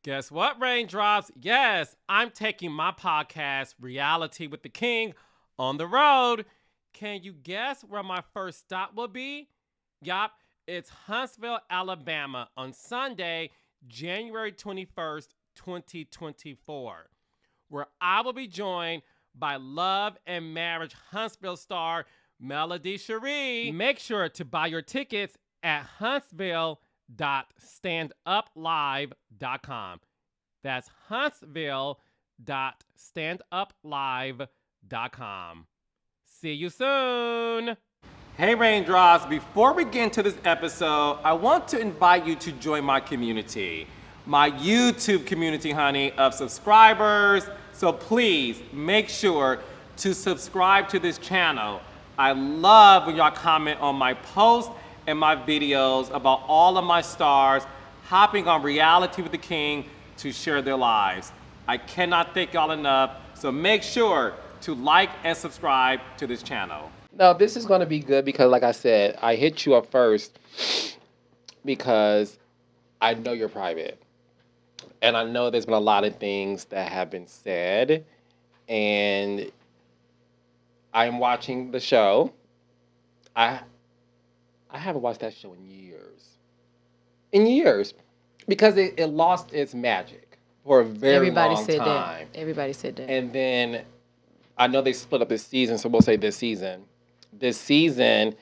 Guess what, Raindrops? Yes, I'm taking my podcast, Reality with the King, on the road. Can you guess where my first stop will be? Yup, it's Huntsville, Alabama on Sunday, January 21st, 2024, where I will be joined by Love and Marriage Huntsville star Melody SHARI. Make sure to buy your tickets at huntsville.standuplive.com. That's huntsville.standuplive.com. See you soon. Hey Raindrops, before we get into this episode, I want to invite you to join my community, my YouTube community, honey, of subscribers. So please make sure to subscribe to this channel. I love when y'all comment on my posts and my videos about all of my stars hopping on Reality with the King to share their lives. I cannot thank y'all enough, so make sure to like and subscribe to this channel. No, this is going to be good because, like I said, I hit you up first because I know you're private. And I know there's been a lot of things that have been said. And I'm watching the show. I haven't watched that show in years. Because it lost its magic for a very long time. Everybody said that. And then I know they split up this season, so we'll say this season. This season,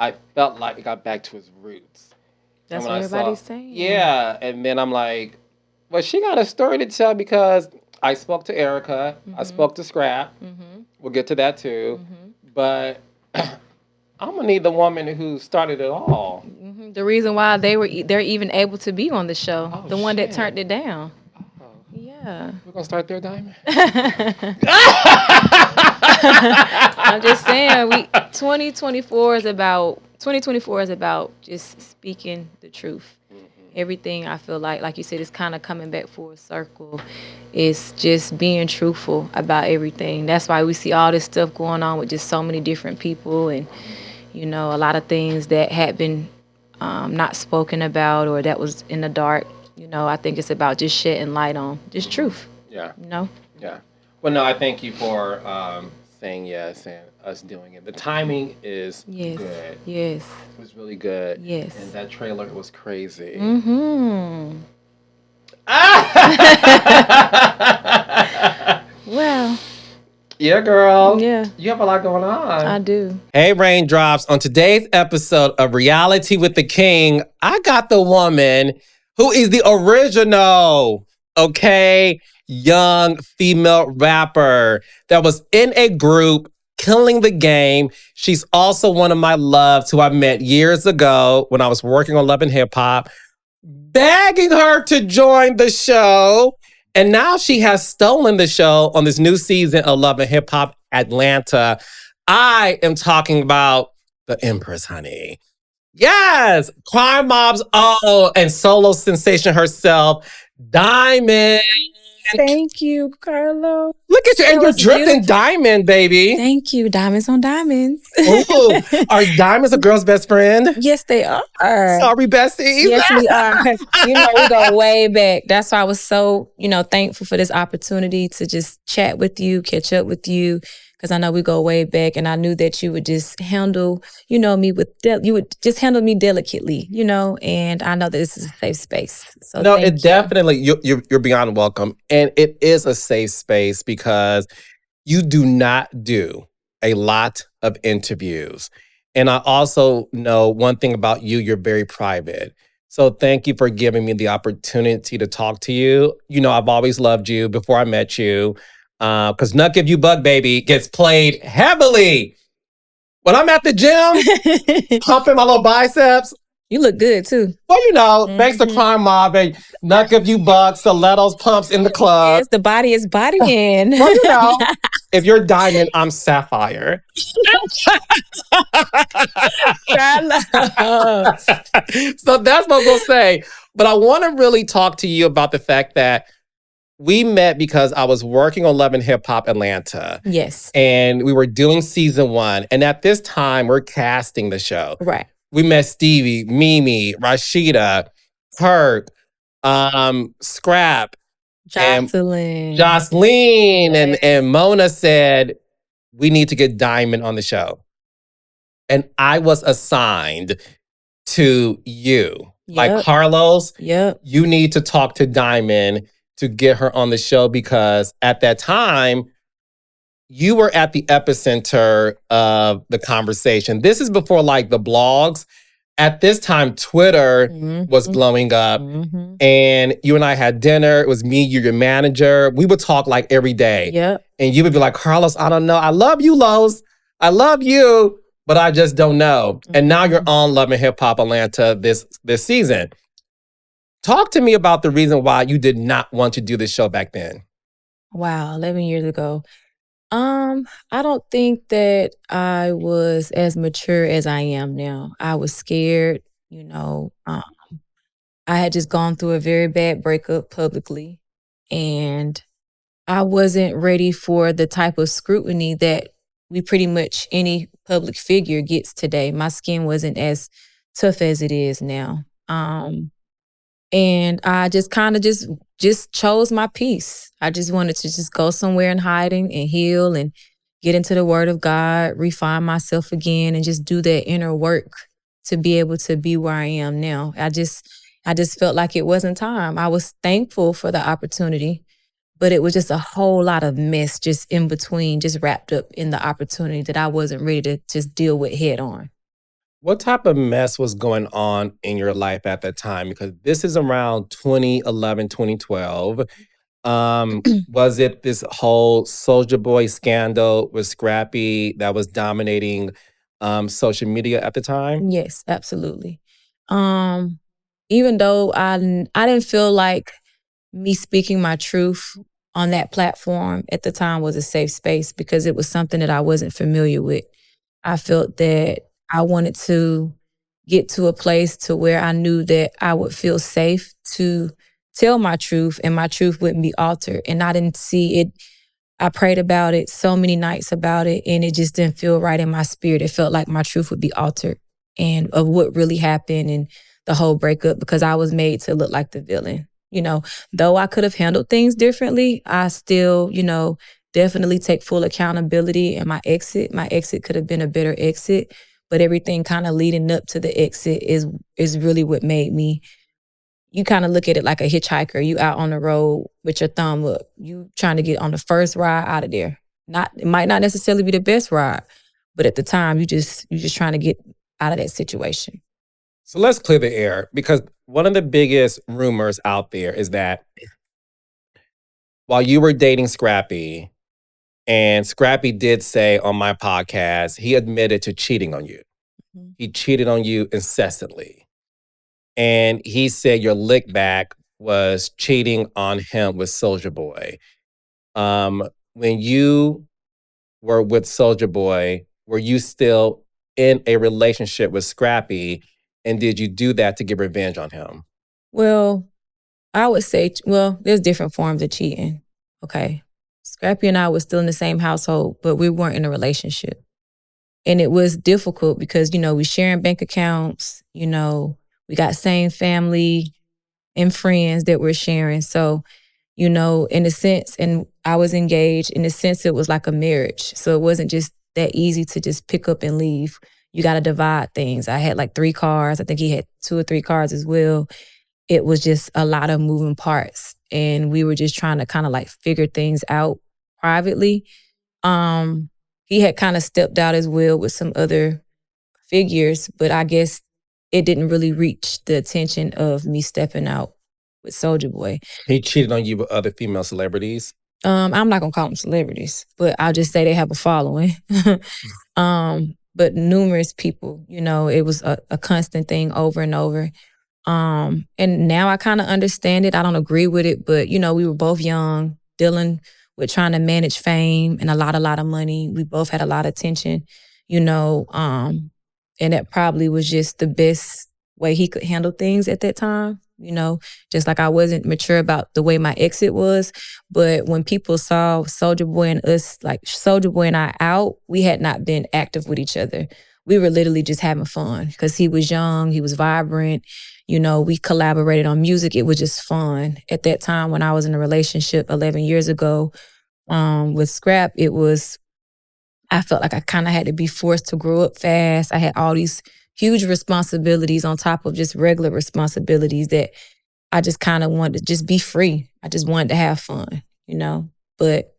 I felt like it got back to its roots. That's what everybody's saying. Yeah, and then I'm like, well, she got a story to tell because I spoke to Erica. I spoke to Scrap. We'll get to that too. But I'm going to need the woman who started it all. The reason why they're even able to be on the show. Oh, the one that turned it down. Oh. Yeah. We're going to start there, Diamond? I'm just saying, 2024 is about just speaking the truth. Everything I feel like you said, is kind of coming back full circle. It's just being truthful about everything. That's why we see all this stuff going on with just so many different people, and a lot of things that had been not spoken about or that was in the dark. I think it's about just shedding light on just truth. Yeah. Yeah. Well, no, I thank you for saying yes and us doing it. The timing is good. Yes. It was really good. Yes. And that trailer was crazy. Well. Yeah, girl. Yeah. You have a lot going on. I do. Hey, Raindrops. On today's episode of Reality with the King, I got the woman who is the original, young female rapper that was in a group killing the game. She's also one of my loves who I met years ago when I was working on Love and Hip Hop, begging her to join the show. And now she has stolen the show on this new season of Love and Hip Hop Atlanta. I am talking about the Empress, honey. Yes, Crime Mob's and solo sensation herself, Diamond. Thank you, Carlo. Look at you, and you're dripping diamond, baby. Thank you. Diamonds on diamonds. Ooh, are diamonds a girl's best friend? Yes, they are. Sorry, bestie. Yes, we are. We go way back. That's why I was so, thankful for this opportunity to just chat with you, catch up with you, because I know we go way back, and I knew that you would just handle, me you would just handle me delicately, and I know that this is a safe space. So no, it definitely, you're beyond welcome. And it is a safe space because you do not do a lot of interviews. And I also know one thing about you, you're very private. So thank you for giving me the opportunity to talk to you. I've always loved you before I met you. Because Nuck If You Buck Baby gets played heavily. When I'm at the gym, pumping my little biceps. You look good, too. Well, thanks to Crime Mob and Nuck If You Buck, stilettos, pumps in the club. Yes, the body is bodying. Well, if you're diamond, I'm sapphire. So that's what we'll say. But I want to really talk to you about the fact that we met because I was working on Love and Hip Hop Atlanta. Yes. And we were doing season 1. And at this time, we're casting the show. Right. We met Stevie, Mimi, Rashida, Kirk, Scrap, Jocelyn. Jocelyn, and Mona said, we need to get Diamond on the show. And I was assigned to you. Like, Yep. Carlos, Yep. you need to talk to Diamond to get her on the show because at that time, you were at the epicenter of the conversation. This is before like the blogs. At this time, Twitter was blowing up and you and I had dinner. It was me, you, your manager. We would talk like every day. Yep. And you would be like, Carlos, I don't know. I love you, Los. I love you, but I just don't know. And now you're on Love and Hip Hop Atlanta this season. Talk to me about the reason why you did not want to do this show back then. Wow, 11 years ago. I don't think that I was as mature as I am now. I was scared, you know. I had just gone through a very bad breakup publicly, and I wasn't ready for the type of scrutiny that we pretty much any public figure gets today. My skin wasn't as tough as it is now. And I just kind of just chose my peace. I just wanted to just go somewhere in hiding and heal and get into the Word of God, refine myself again, and just do that inner work to be able to be where I am now. I just felt like it wasn't time. I was thankful for the opportunity, but it was just a whole lot of mess just in between, just wrapped up in the opportunity that I wasn't ready to just deal with head on. What type of mess was going on in your life at that time? Because this is around 2011, 2012. Was it this whole Soulja Boy scandal with Scrappy that was dominating social media at the time? Yes, absolutely. Even though I didn't feel like me speaking my truth on that platform at the time was a safe space because it was something that I wasn't familiar with. I felt that I wanted to get to a place to where I knew that I would feel safe to tell my truth and my truth wouldn't be altered. And I didn't see it. I prayed about it so many nights about it, and it just didn't feel right in my spirit. It felt like my truth would be altered and of what really happened and the whole breakup because I was made to look like the villain. You know, though I could have handled things differently, I still, you know, definitely take full accountability. And my exit could have been a better exit, but everything kind of leading up to the exit is really what made me. You kind of look at it like a hitchhiker. You out on the road with your thumb up. You trying to get on the first ride out of there. It might not necessarily be the best ride, but at the time you just trying to get out of that situation. So let's clear the air because one of the biggest rumors out there is that while you were dating Scrappy, and Scrappy did say on my podcast, he admitted to cheating on you. Mm-hmm. He cheated on you incessantly. And he said your lick back was cheating on him with Soulja Boy. When you were with Soulja Boy, were you still in a relationship with Scrappy? And did you do that to get revenge on him? Well, I would say, there's different forms of cheating. Okay. Scrappy and I were still in the same household, but we weren't in a relationship. And it was difficult because, you know, we sharing bank accounts, you know, we got same family and friends that we're sharing. So, you know, in a sense, and I was engaged, in a sense, it was like a marriage. So it wasn't just that easy to just pick up and leave. You got to divide things. I had like 3 cars. I think he had 2 or 3 cars as well. It was just a lot of moving parts. And we were just trying to kind of like figure things out privately. He had kind of stepped out as well with some other figures, but I guess it didn't really reach the attention of me stepping out with Soulja Boy. He cheated on you with other female celebrities? I'm not going to call them celebrities, but I'll just say they have a following. But numerous people, you know, it was a constant thing over and over. And now I kind of understand it. I don't agree with it, but, you know, we were both young, dealing with trying to manage fame and a lot of money. We both had a lot of tension, you know, and that probably was just the best way he could handle things at that time. You know, just like I wasn't mature about the way my exit was. But when people saw Soulja Boy and us, like Soulja Boy and I out, we had not been active with each other. we were literally just having fun because he was young, he was vibrant. You know, we collaborated on music. It was just fun. At that time when I was in a relationship 11 years ago with Scrap, I felt like I kind of had to be forced to grow up fast. I had all these huge responsibilities on top of just regular responsibilities that I just kind of wanted to just be free. I just wanted to have fun, you know? But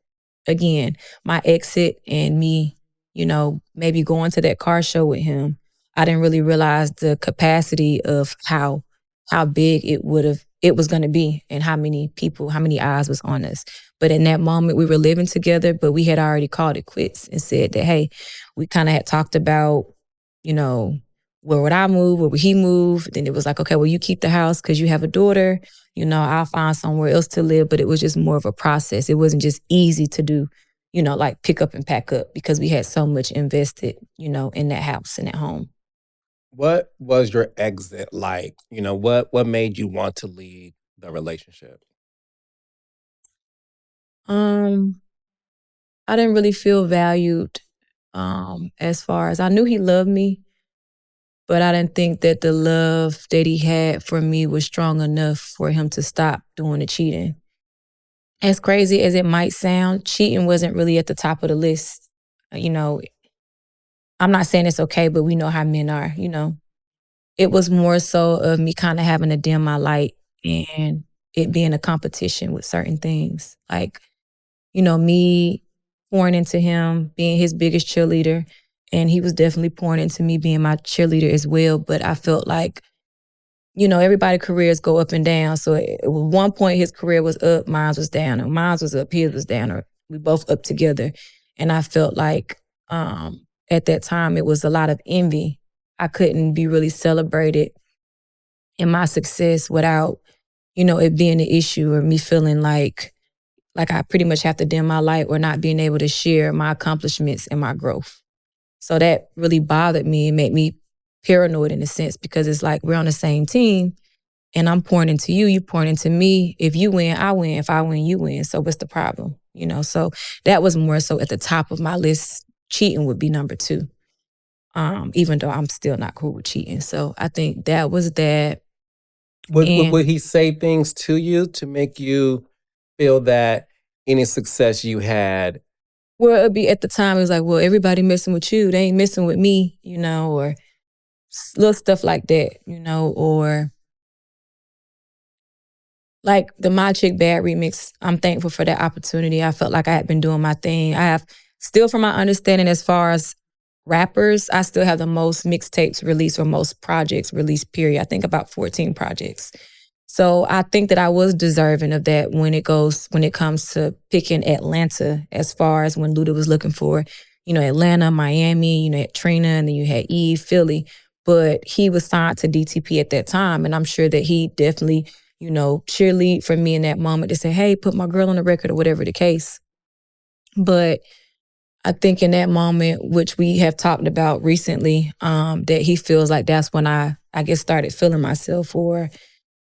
again, my exit and me, you know, maybe going to that car show with him, I didn't really realize the capacity of how big it was going to be and how many people, how many eyes was on us. But in that moment, we were living together, but we had already called it quits and said that, hey, we kind of had talked about, you know, where would I move? Where would he move? Then it was like, okay, well, you keep the house because you have a daughter. You know, I'll find somewhere else to live. But it was just more of a process. It wasn't just easy to do, you know, like pick up and pack up because we had so much invested, you know, in that house and that home. What was your exit like? You know, what made you want to leave the relationship? I didn't really feel valued as far as I knew he loved me, but I didn't think that the love that he had for me was strong enough for him to stop doing the cheating. As crazy as it might sound, cheating wasn't really at the top of the list. You know, I'm not saying it's okay, but we know how men are, you know. It was more so of me kind of having to dim my light and it being a competition with certain things. Like, you know, me pouring into him, being his biggest cheerleader. And he was definitely pouring into me being my cheerleader as well. But I felt like, you know, everybody's careers go up and down. So at one point his career was up, mine was down. Or mine was up, his was down. Or we both up together. And I felt like at that time it was a lot of envy. I couldn't be really celebrated in my success without, you know, it being an issue or me feeling like I pretty much have to dim my light or not being able to share my accomplishments and my growth. So that really bothered me and made me paranoid in a sense because it's like we're on the same team and I'm pouring into you, you pouring into me. If you win, I win. If I win, you win. So what's the problem? You know, so that was more so at the top of my list. Cheating would be number 2, even though I'm still not cool with cheating. So I think that was that. Would he say things to you to make you feel that any success you had? Well, it'd be at the time, it was like, well, everybody messing with you. They ain't messing with me, you know, or little stuff like that, you know, or like the My Chick Bad remix. I'm thankful for that opportunity. I felt like I had been doing my thing. I have still, from my understanding, as far as rappers, I still have the most mixtapes released or most projects released, period. I think about 14 projects. So I think that I was deserving of that when it comes to picking Atlanta, as far as when Luda was looking for, you know, Atlanta, Miami, you know, had Trina, and then you had Eve, Philly. But he was signed to DTP at that time. And I'm sure that he definitely, you know, cheerlead for me in that moment to say, hey, put my girl on the record or whatever the case. But I think in that moment, which we have talked about recently, that he feels like that's when I guess started feeling myself, or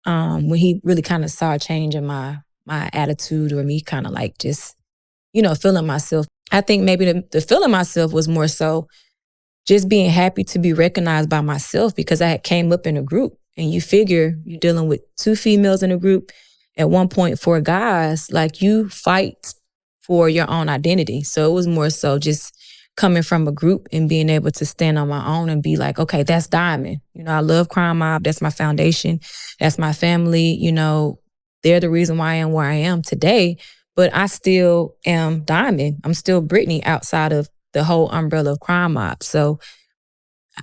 when he really kind of saw a change in my attitude, or me kind of like just, you know, feeling myself. I think maybe the feeling myself was more so just being happy to be recognized by myself, because I had came up in a group, and you figure you're dealing with 2 females in a group, at one point 4 guys, like you fight for your own identity. So it was more so just coming from a group and being able to stand on my own and be like, okay, that's Diamond. You know, I love Crime Mob. That's my foundation. That's my family. You know, they're the reason why I am where I am today. But I still am Diamond. I'm still Brittany outside of the whole umbrella of Crime Mob. So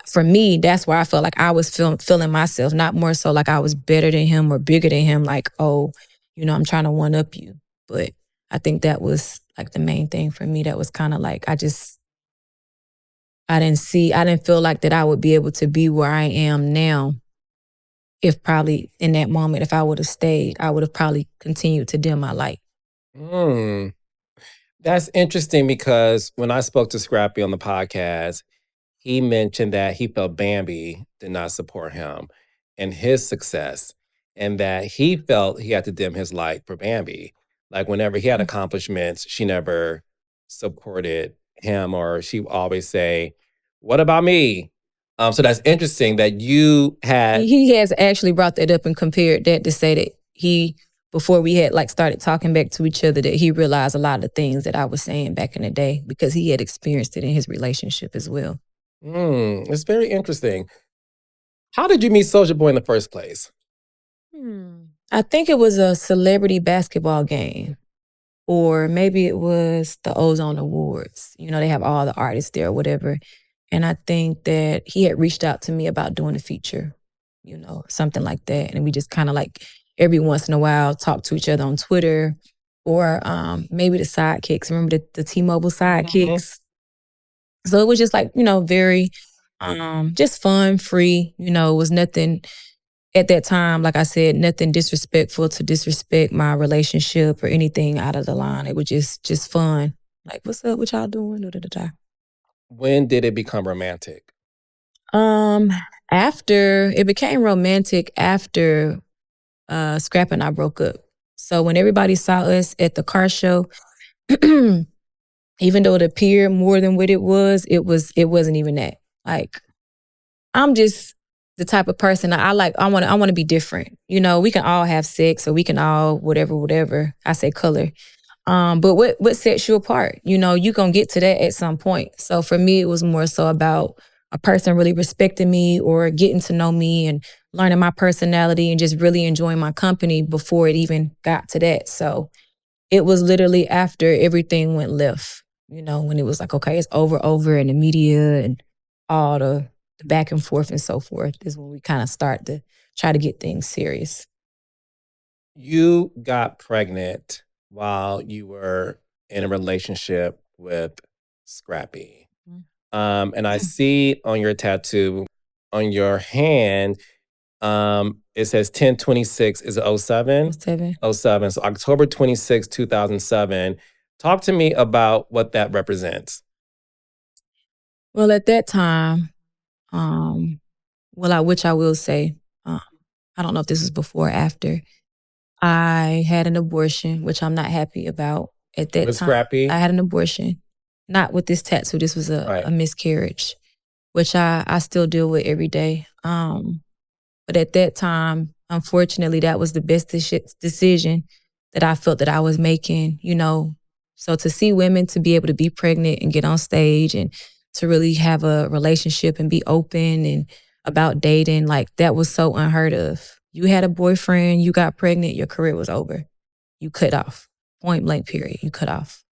for me, that's where I felt like I was feeling myself, not more so like I was better than him or bigger than him. Like, oh, you know, I'm trying to one up you. But I think that was like the main thing for me. That was kind of like, I didn't feel like that I would be able to be where I am now. If probably in that moment, if I would have stayed, I would have probably continued to dim my light. That's interesting, because when I spoke to Scrappy on the podcast, he mentioned that he felt Bambi did not support him and his success, and that he felt he had to dim his light for Bambi. Like whenever he had accomplishments, she never supported him, or she would always say, what about me? So that's interesting that you had. He has actually brought that up and compared that to say that before we had like started talking back to each other, that he realized a lot of the things that I was saying back in the day because he had experienced it in his relationship as well. It's very interesting. How did you meet Soulja Boy in the first place? I think it was a celebrity basketball game, or maybe it was the Ozone Awards. You know, they have all the artists there or whatever. And I think that he had reached out to me about doing a feature, you know, something like that. And we just kind of like every once in a while talk to each other on Twitter, or maybe the sidekicks. Remember the T-Mobile sidekicks? So it was just like, you know, very just fun, free. You know, it was nothing at that time, like I said, nothing disrespectful to disrespect my relationship or anything out of the line. It was just fun. Like, what's up? What y'all doing? Da-da-da-da. When did it become romantic? After it became romantic after Scrappy and I broke up. So when everybody saw us at the car show, even though it appeared more than what it wasn't even that. Like, I'm just the type of person I want to be different. You know, we can all have sex, or we can all whatever. I say color. But what sets you apart? You know, you gonna get to that at some point. So for me, it was more so about a person really respecting me or getting to know me and learning my personality and just really enjoying my company before it even got to that. So it was literally after everything went left, you know, when it was like, okay, it's over and the media and all the back and forth and so forth is when we kind of start to try to get things serious. You got pregnant while you were in a relationship with Scrappy. And I see on your tattoo, on your hand, it says 10/26. Is it 07? 07. 07. So October 26, 2007. Talk to me about what that represents. Well, at that time, which I will say, I don't know if this was before or after, I had an abortion, which I'm not happy about at that With time. Scrappy? I had an abortion, not with this tattoo. This was a miscarriage, which I still deal with every day. But at that time, unfortunately, that was the best decision that I felt that I was making, you know. So to see women to be able to be pregnant and get on stage and to really have a relationship and be open and about dating, like that was so unheard of. You had a boyfriend, you got pregnant, your career was over. You cut off. Point blank period. You cut off.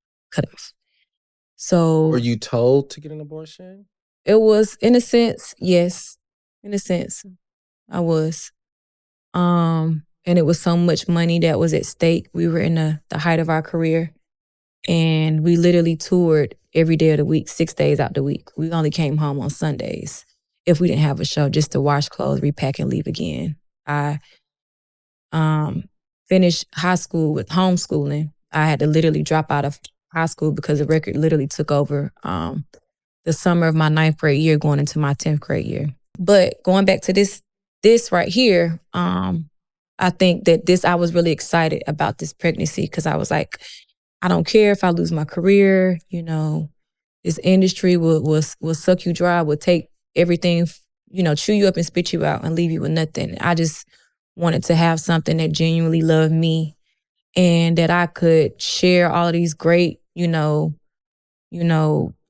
So were you told to get an abortion? It was, in a sense, yes. In a sense, I was. And it was so much money that was at stake. We were in the height of our career. And we literally toured every day of the week, 6 days out the week. We only came home on Sundays if we didn't have a show, just to wash clothes, repack, and leave again. I finished high school with homeschooling. I had to literally drop out of high school because the record literally took over the summer of my 9th grade year going into my 10th grade year. But going back to this right here, I think that I was really excited about this pregnancy because I was like, I don't care if I lose my career, you know, this industry will suck you dry, will take everything, you know, chew you up and spit you out and leave you with nothing. I just wanted to have something that genuinely loved me and that I could share all of these great, you know,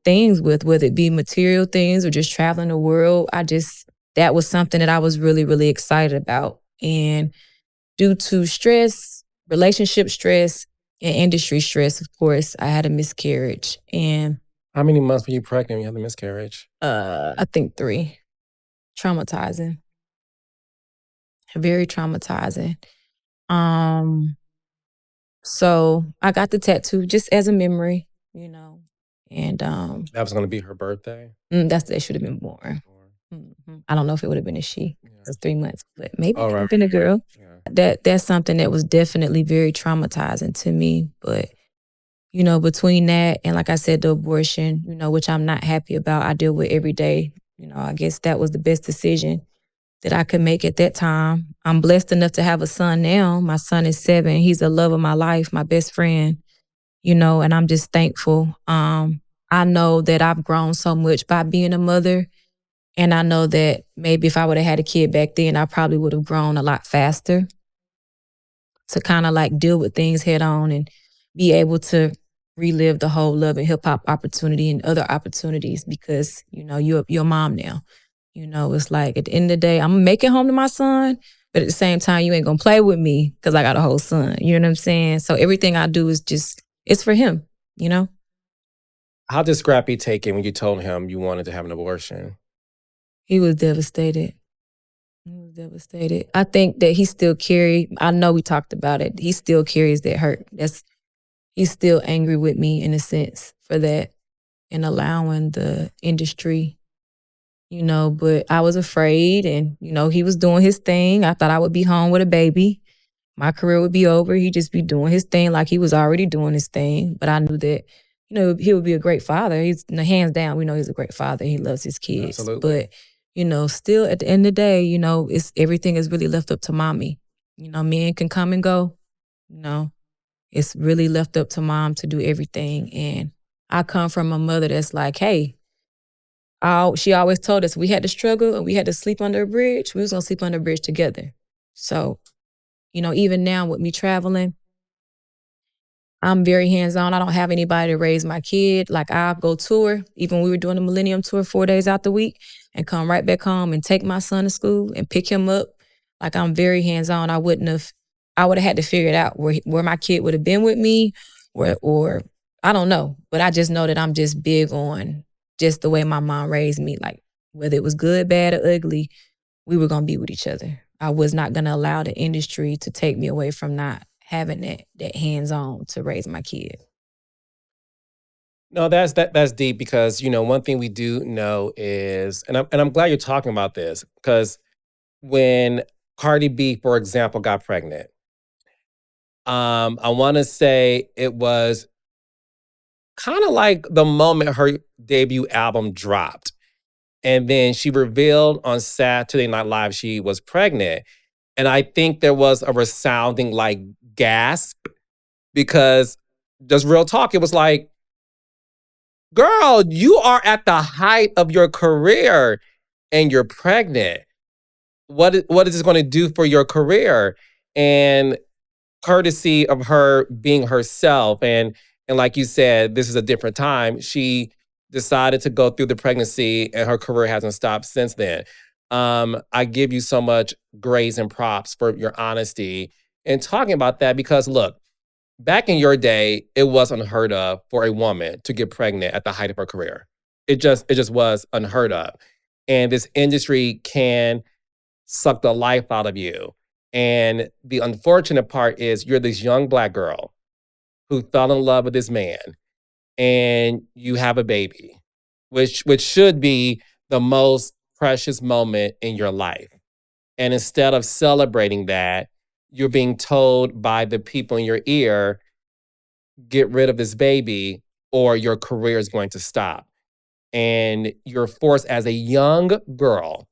things with, whether it be material things or just traveling the world. That was something that I was really, really excited about. And due to stress, relationship stress, and industry stress, of course, I had a miscarriage. And how many months were you pregnant when you had the miscarriage? I think 3. Traumatizing. Very traumatizing. So I got the tattoo just as a memory, you know. And that was gonna be her birthday? That should have been born. Mm-hmm. I don't know if it would have been a she. It was 3 months, but maybe it would have been a girl. Yeah. That's something that was definitely very traumatizing to me. But, you know, between that and, like I said, the abortion, you know, which I'm not happy about, I deal with every day. You know, I guess that was the best decision that I could make at that time. I'm blessed enough to have a son now. My son is 7. He's the love of my life, my best friend, you know, and I'm just thankful. I know that I've grown so much by being a mother. And I know that maybe if I would have had a kid back then, I probably would have grown a lot faster to kind of like deal with things head on and be able to relive the whole love and hip hop opportunity and other opportunities because, you're a mom now. It's like at the end of the day, I'm gonna make it home to my son, but at the same time, you ain't gonna play with me because I got a whole son. You know what I'm saying? So everything I do is it's for him, How did Scrappy take it when you told him you wanted to have an abortion? He was devastated. He was devastated. I think that he still I know we talked about it. He still carries that hurt. He's still angry with me in a sense for that and allowing the industry, but I was afraid and, he was doing his thing. I thought I would be home with a baby. My career would be over. He'd just be doing his thing like he was already doing his thing. But I knew that, he would be a great father. He's hands down, we know he's a great father. He loves his kids. Absolutely. But, still at the end of the day, everything is really left up to mommy. Men can come and go, It's really left up to mom to do everything. And I come from a mother that's like, hey, she always told us we had to struggle and we had to sleep under a bridge. We was gonna sleep under a bridge together. So, even now with me traveling, I'm very hands-on. I don't have anybody to raise my kid. Like I'll go tour, even when we were doing the Millennium Tour 4 days out the week and come right back home and take my son to school and pick him up. Like I'm very hands-on. I would have had to figure it out where my kid would have been with me or I don't know. But I just know that I'm just big on just the way my mom raised me. Like whether it was good, bad, or ugly, we were going to be with each other. I was not going to allow the industry to take me away from not having that hands-on to raise my kid. No, that's deep because, one thing we do know is, and I'm glad you're talking about this because when Cardi B, for example, got pregnant, I want to say it was kind of like the moment her debut album dropped. And then she revealed on Saturday Night Live she was pregnant. And I think there was a resounding like gasp because just real talk, it was like, girl, you are at the height of your career and you're pregnant. What is this going to do for your career? And courtesy of her being herself and like you said, this is a different time. She decided to go through the pregnancy and her career hasn't stopped since then. I give you so much grace and props for your honesty and talking about that because look, back in your day, it was unheard of for a woman to get pregnant at the height of her career. It just was unheard of. And this industry can suck the life out of you. And the unfortunate part is you're this young Black girl who fell in love with this man and you have a baby, which should be the most precious moment in your life. And instead of celebrating that, you're being told by the people in your ear, get rid of this baby or your career is going to stop. And you're forced as a young girl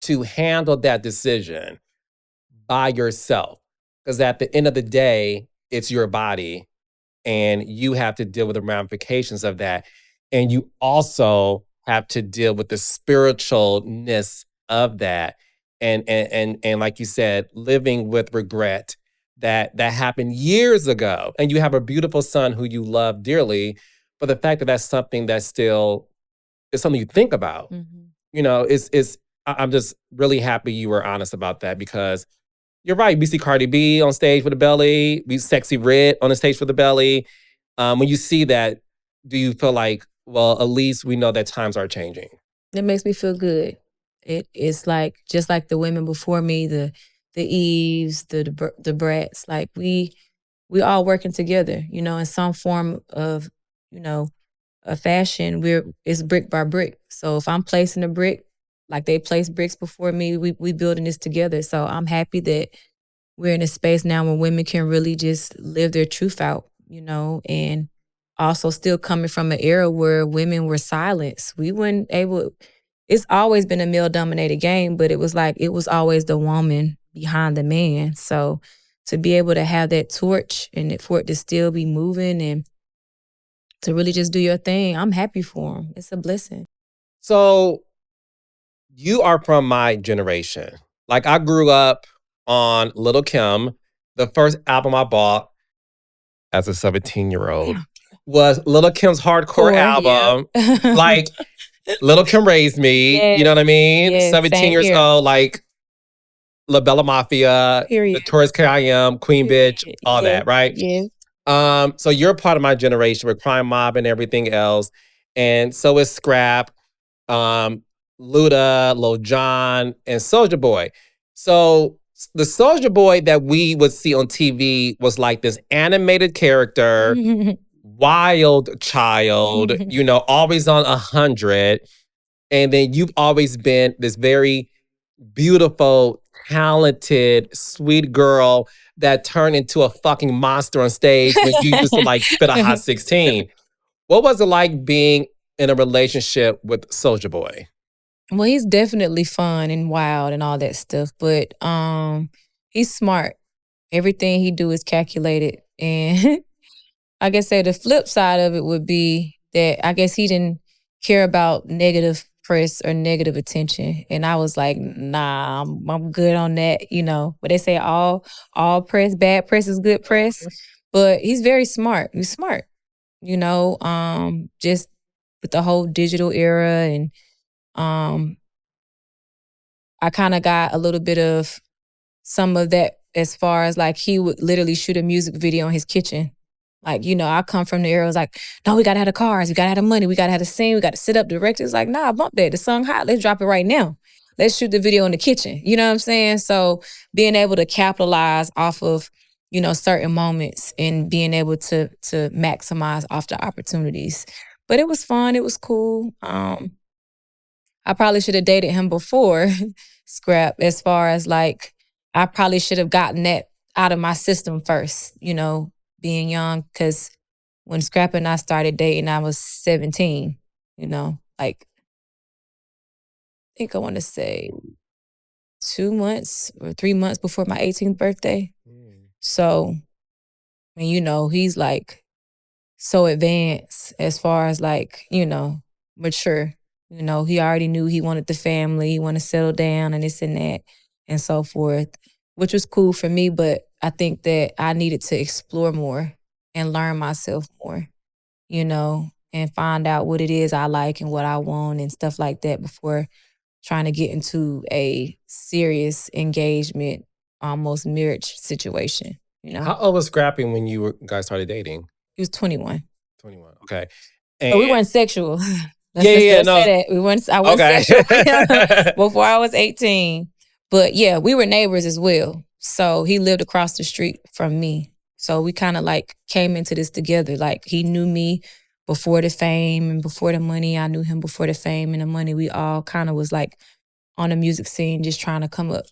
to handle that decision by yourself. Because at the end of the day, it's your body and you have to deal with the ramifications of that. And you also have to deal with the spiritualness of that. And like you said, living with regret that happened years ago. And you have a beautiful son who you love dearly. But the fact that that's something that still is something you think about, I'm just really happy you were honest about that because you're right. We see Cardi B on stage with a belly. We Sexy Red on the stage with a belly. When you see that, do you feel like, well, at least we know that times are changing? It makes me feel good. It's like, just like the women before me, the Eves, the Brats, like we all working together, in some form of, a fashion. It's brick by brick. So if I'm placing a brick, like they placed bricks before me, we building this together. So I'm happy that we're in a space now where women can really just live their truth out, and also still coming from an era where women were silenced. We weren't able, it's always been a male-dominated game, but it was always the woman behind the man. So to be able to have that torch and for it to still be moving and to really just do your thing, I'm happy for them. It's a blessing. So you are from my generation. Like, I grew up on Little Kim. The first album I bought as a 17-year-old was Little Kim's hardcore album. Yeah. Like, Little Kim raised me. Yes, You know what I mean? yes, 17 same years here. old, like La Bella Mafia, Period. Notorious K.I.M., Queen Period. Bitch, all that, right? Yes. So you're part of my generation with Crime Mob and everything else. And so is Scrap, Luda, Lil Jon, and Soulja Boy. So the Soulja Boy that we would see on TV was like this animated character, wild child, always on 100. And then you've always been this very beautiful, talented, sweet girl that turned into a fucking monster on stage when you used to like spit a hot 16. What was it like being in a relationship with Soulja Boy? Well, he's definitely fun and wild and all that stuff, but he's smart. Everything he do is calculated. And I guess the flip side of it would be that I guess he didn't care about negative press or negative attention. And I was like, nah, I'm good on that, But they say all press, bad press is good press. But he's very smart. He's smart, just with the whole digital era. And I kind of got a little bit of some of that as far as like he would literally shoot a music video in his kitchen. Like, I come from the era, it was like, no, we got to have the cars, we got to have the money, we got to have the scene, we got to sit up. The director's like, nah, bump that. The song hot, let's drop it right now. Let's shoot the video in the kitchen. You know what I'm saying? So being able to capitalize off of, certain moments and being able to maximize off the opportunities. But it was fun. It was cool. I probably should have dated him before Scrap, as far as like, I probably should have gotten that out of my system first, being young. Because when Scrap and I started dating, I was 17, like, I think I want to say 2 months or 3 months before my 18th birthday. So, and he's like so advanced as far as like, mature. He already knew he wanted the family, he wanted to settle down and this and that and so forth, which was cool for me. But I think that I needed to explore more and learn myself more, and find out what it is I like and what I want and stuff like that before trying to get into a serious engagement, almost marriage situation, How old was Scrappy when you guys started dating? He was 21. 21, okay. But we weren't sexual. No. Say that. I wasn't sexual before I was 18. But yeah, we were neighbors as well. So he lived across the street from me. So we kind of like came into this together. Like he knew me before the fame and before the money. I knew him before the fame and the money. We all kind of was like on the music scene, just trying to come up,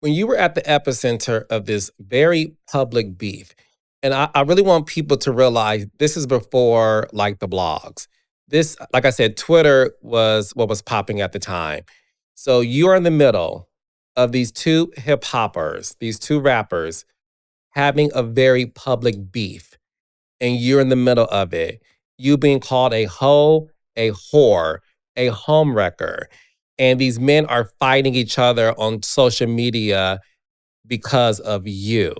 When you were at the epicenter of this very public beef, and I really want people to realize this is before like the blogs. This, like I said, Twitter was what was popping at the time. So you're in the middle of these two hip hoppers, these two rappers having a very public beef, and you're in the middle of it. You being called a hoe, a whore, a homewrecker. And these men are fighting each other on social media because of you.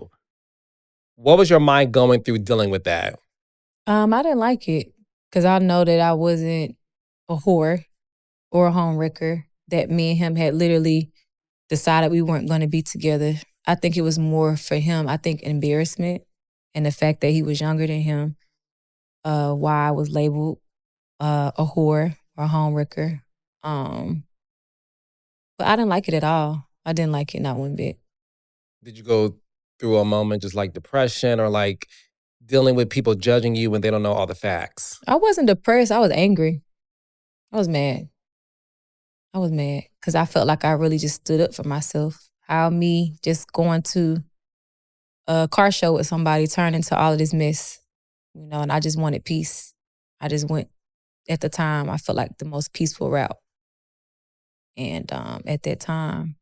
What was your mind going through dealing with that? I didn't like it because I know that I wasn't a whore or a homewrecker, that me and him had literally decided we weren't going to be together. I think it was more for him, I think embarrassment and the fact that he was younger than him, why I was labeled a whore or a homewrecker. But I didn't like it at all. I didn't like it, not one bit. Did you go through a moment just like depression or like dealing with people judging you when they don't know all the facts? I wasn't depressed. I was angry. I was mad. Because I felt like I really just stood up for myself. How me just going to a car show with somebody turned into all of this mess, and I just wanted peace. I just went, at the time, I felt like the most peaceful route. And at that time,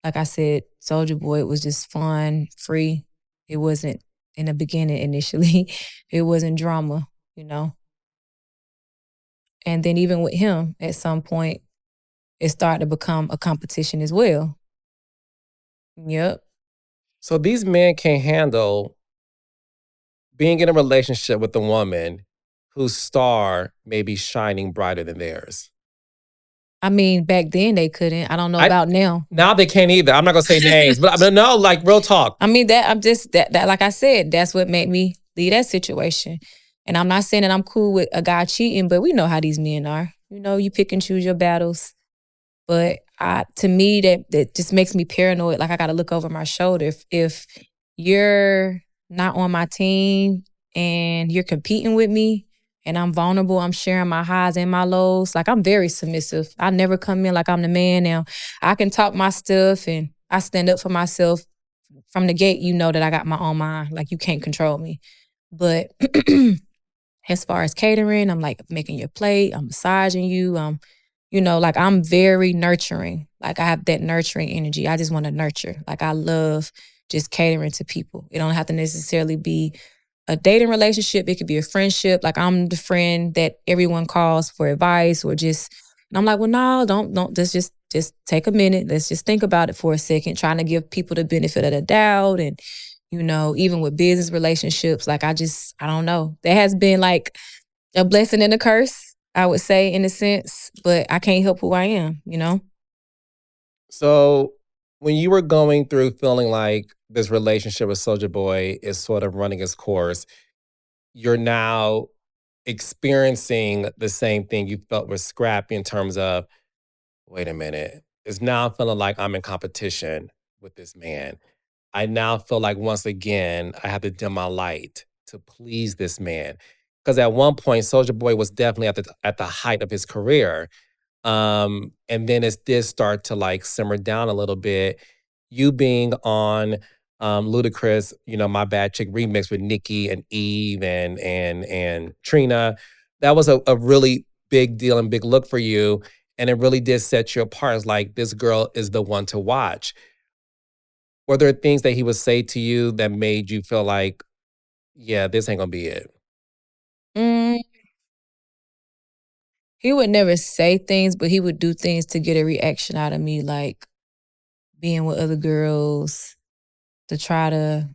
like I said, Soulja Boy, it was just fun, free. It wasn't, in the beginning initially, it wasn't drama, And then even with him, at some point, it started to become a competition as well. Yep. So these men can't handle being in a relationship with a woman whose star may be shining brighter than theirs. I mean, back then they couldn't. I don't know about now. Now they can't either. I'm not gonna say names, but no, like real talk. I mean, that I'm just that like I said, that's what made me leave that situation. And I'm not saying that I'm cool with a guy cheating, but we know how these men are. You know, you pick and choose your battles. But to me, that just makes me paranoid. Like I got to look over my shoulder. If you're not on my team and you're competing with me and I'm vulnerable, I'm sharing my highs and my lows. Like I'm very submissive. I never come in like I'm the man now. I can talk my stuff and I stand up for myself. From the gate, you know that I got my own mind. Like you can't control me. But as far as catering, I'm like making your plate, I'm massaging you, you know, like I'm very nurturing. Like I have that nurturing energy. I just want to nurture. Like I love just catering to people. It don't have to necessarily be a dating relationship. It could be a friendship. Like I'm the friend that everyone calls for advice or just, and I'm like, well, no, don't, just take a minute. Let's just think about it for a second, trying to give people the benefit of the doubt. And, you know, even with business relationships, like I don't know. There has been like a blessing and a curse, I would say, in a sense, but I can't help who I am, you know? So when you were going through feeling like this relationship with Soulja Boy is sort of running its course, you're now experiencing the same thing you felt with Scrappy in terms of, wait a minute, it's now feeling like I'm in competition with this man. I now feel like once again, I have to dim my light to please this man. Because at one point, Soulja Boy was definitely at the height of his career. And then it did start to like simmer down a little bit. You being on Ludacris, you know, My Bad Chick remix with Nicki and Eve and Trina, that was a really big deal and big look for you. And it really did set you apart. It's like, this girl is the one to watch. Were there things that he would say to you that made you feel like, yeah, this ain't gonna be it? Mm, he would never say things, but he would do things to get a reaction out of me, like being with other girls to try to,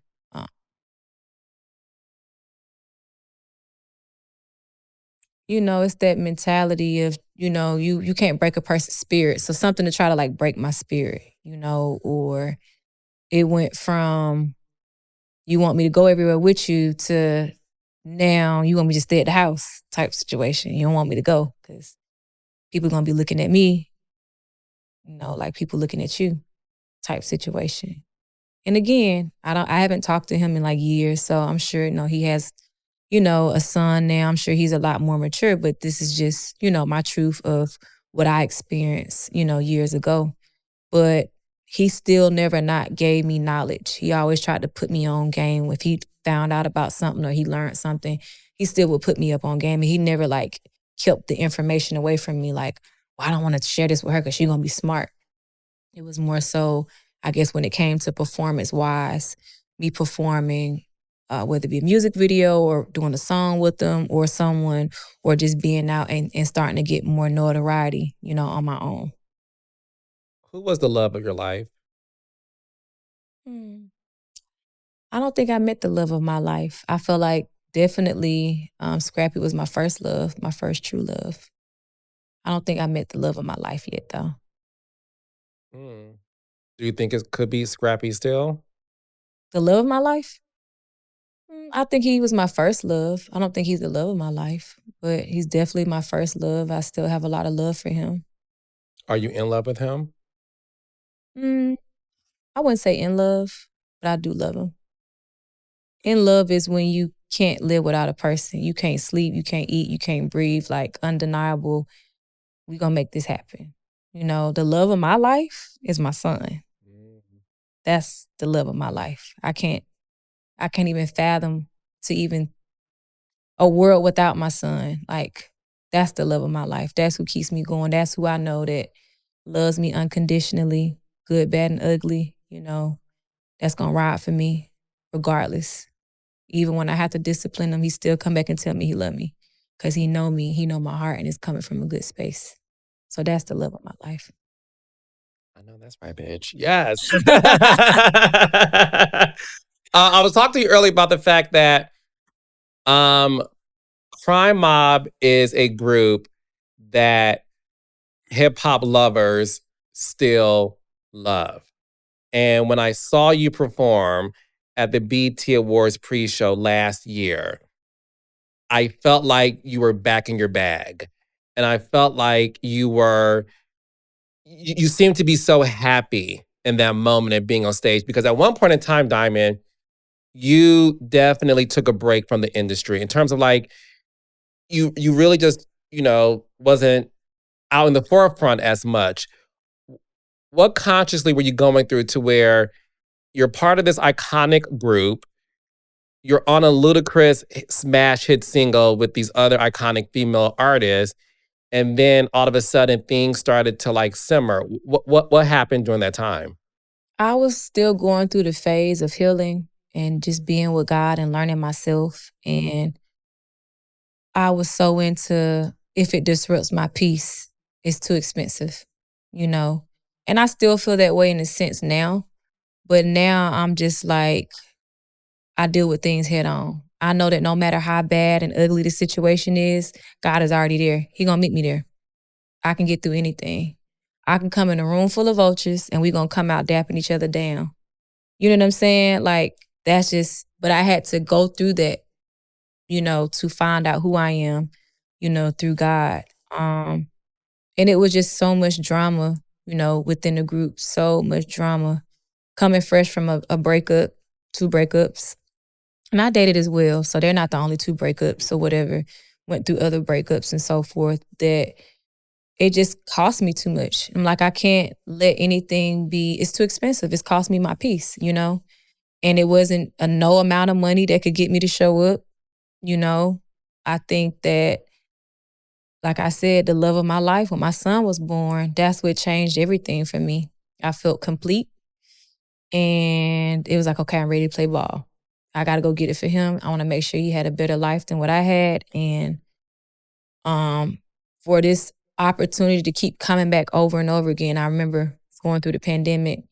you know, it's that mentality of, you know, you can't break a person's spirit. So something to try to like break my spirit, you know, or it went from you want me to go everywhere with you to now you want me to stay at the house type situation. You don't want me to go because people are going to be looking at me, you know, like people looking at you type situation. And again, I haven't talked to him in like years, so I'm sure, you know, he has, you know, a son now. I'm sure he's a lot more mature, but this is just, you know, my truth of what I experienced, you know, years ago. But he still never not gave me knowledge. He always tried to put me on game. If he found out about something or he learned something, he still would put me up on game. And he never like kept the information away from me like, well, I don't want to share this with her because she's going to be smart. It was more so, I guess, when it came to performance-wise, me performing, whether it be a music video or doing a song with them or someone, or just being out and starting to get more notoriety, you know, on my own. Who was the love of your life? I don't think I met the love of my life. I feel like definitely Scrappy was my first love, my first true love. I don't think I met the love of my life yet, though. Do you think it could be Scrappy still? The love of my life? I think he was my first love. I don't think he's the love of my life, but he's definitely my first love. I still have a lot of love for him. Are you in love with him? I wouldn't say in love, but I do love him. In love is when you can't live without a person. You can't sleep, you can't eat, you can't breathe, like undeniable. We gonna make this happen. You know, the love of my life is my son. That's the love of my life. I can't even fathom to even a world without my son. Like, that's the love of my life. That's who keeps me going. That's who I know that loves me unconditionally, good, bad, and ugly, you know. That's gonna ride for me regardless. Even when I have to discipline him, he still come back and tell me he love me. because he know me, he know my heart, and it's coming from a good space. So that's the love of my life. I know that's right, bitch. Yes. I was talking to you earlier about the fact that Crime Mob is a group that hip hop lovers still love. And when I saw you perform at the BET Awards pre-show last year, I felt like you were back in your bag. And I felt like you seemed to be so happy in that moment of being on stage, because at one point in time, Diamond, you definitely took a break from the industry in terms of like, you really just, wasn't out in the forefront as much. What consciously were you going through to where you're part of this iconic group, you're on a ludicrous smash hit single with these other iconic female artists, and then all of a sudden things started to like simmer? What happened during that time? I was still going through the phase of healing and just being with God and learning myself. And I was so into, if it disrupts my peace, it's too expensive, And I still feel that way in a sense now. But now I'm just like, I deal with things head on. I know that no matter how bad and ugly the situation is, God is already there. He gonna meet me there. I can get through anything. I can come in a room full of vultures and we gonna come out dapping each other down. You know what I'm saying? Like, that's just, but I had to go through that, to find out who I am, through God. And it was just so much drama, within the group, so much drama. Coming fresh from a breakup, 2 breakups. And I dated as well, so they're not the only 2 breakups or whatever. Went through other breakups and so forth, that it just cost me too much. I'm like, I can't let anything be, it's too expensive. It's cost me my peace, And it wasn't a no amount of money that could get me to show up, I think that, like I said, the love of my life, when my son was born, that's what changed everything for me. I felt complete. And it was like, okay, I'm ready to play ball. I got to go get it for him. I want to make sure he had a better life than what I had. And for this opportunity to keep coming back over and over again, I remember going through the pandemic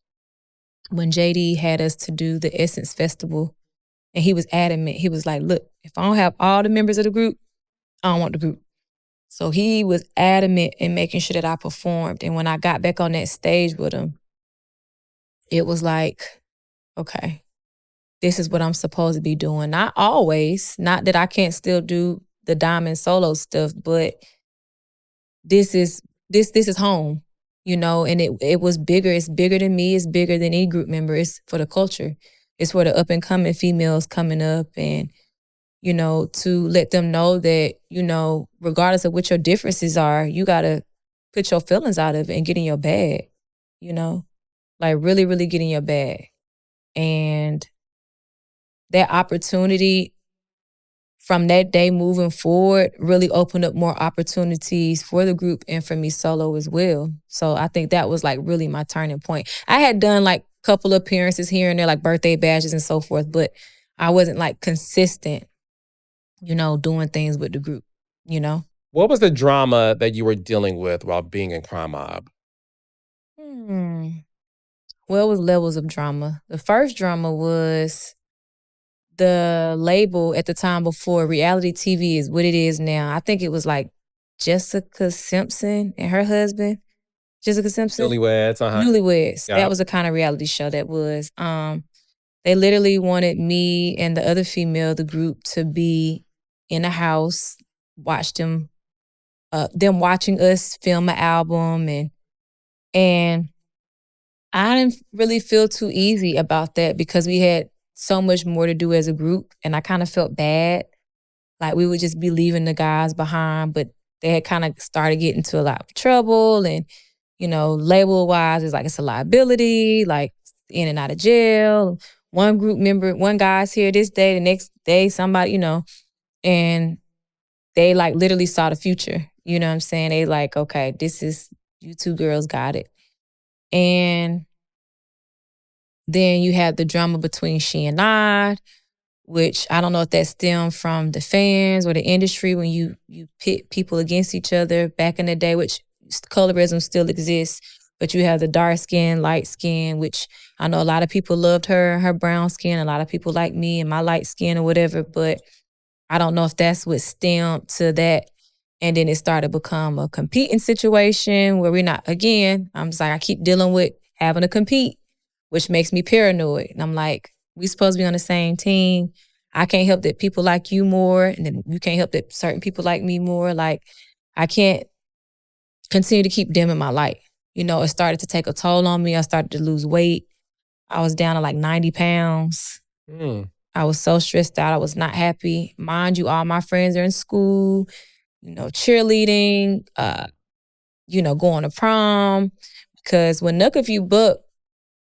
when JD had us to do the Essence Festival. And he was adamant. He was like, look, if I don't have all the members of the group, I don't want the group. So he was adamant in making sure that I performed. And when I got back on that stage with him, it was like, okay, this is what I'm supposed to be doing. Not always, not that I can't still do the Diamond solo stuff, but this is home, and it was bigger. It's bigger than me. It's bigger than any group member. It's for the culture. It's for the up and coming females coming up, and, to let them know that, regardless of what your differences are, you got to put your feelings out of it and get in your bag, like really, really get in your bag. And that opportunity from that day moving forward really opened up more opportunities for the group and for me solo as well. So I think that was like really my turning point. I had done like a couple of appearances here and there, like birthday badges and so forth, but I wasn't like consistent, doing things with the group, What was the drama that you were dealing with while being in Crime Mob? Well, it was levels of drama. The first drama was the label at the time before reality TV is what it is now. I think it was like Jessica Simpson and her husband. Jessica Simpson? Newlyweds, Newlyweds. Yeah. That was the kind of reality show that was. They literally wanted me and the other female, the group, to be in a house, watch them watching us film an album, and I didn't really feel too easy about that because we had so much more to do as a group, and I kind of felt bad. Like we would just be leaving the guys behind, but they had kind of started getting into a lot of trouble, and, label-wise, it's like it's a liability, like in and out of jail. One group member, one guy's here this day, the next day somebody, and they like literally saw the future. You know what I'm saying? They like, okay, this is, you 2 girls got it. And then you had the drama between she and I, which I don't know if that stemmed from the fans or the industry when you pit people against each other back in the day, which colorism still exists, but you have the dark skin, light skin, which I know a lot of people loved her brown skin. A lot of people like me and my light skin or whatever, but I don't know if that's what stemmed to that. And then it started to become a competing situation where we're not, again, I'm just like, I keep dealing with having to compete, which makes me paranoid. And I'm like, we supposed to be on the same team. I can't help that people like you more, and then you can't help that certain people like me more. Like, I can't continue to keep dimming my light. You know, it started to take a toll on me. I started to lose weight. I was down to like 90 pounds. I was so stressed out. I was not happy. Mind you, all my friends are in school, you know, cheerleading, you know, going to prom. Because when Nuck If You Book,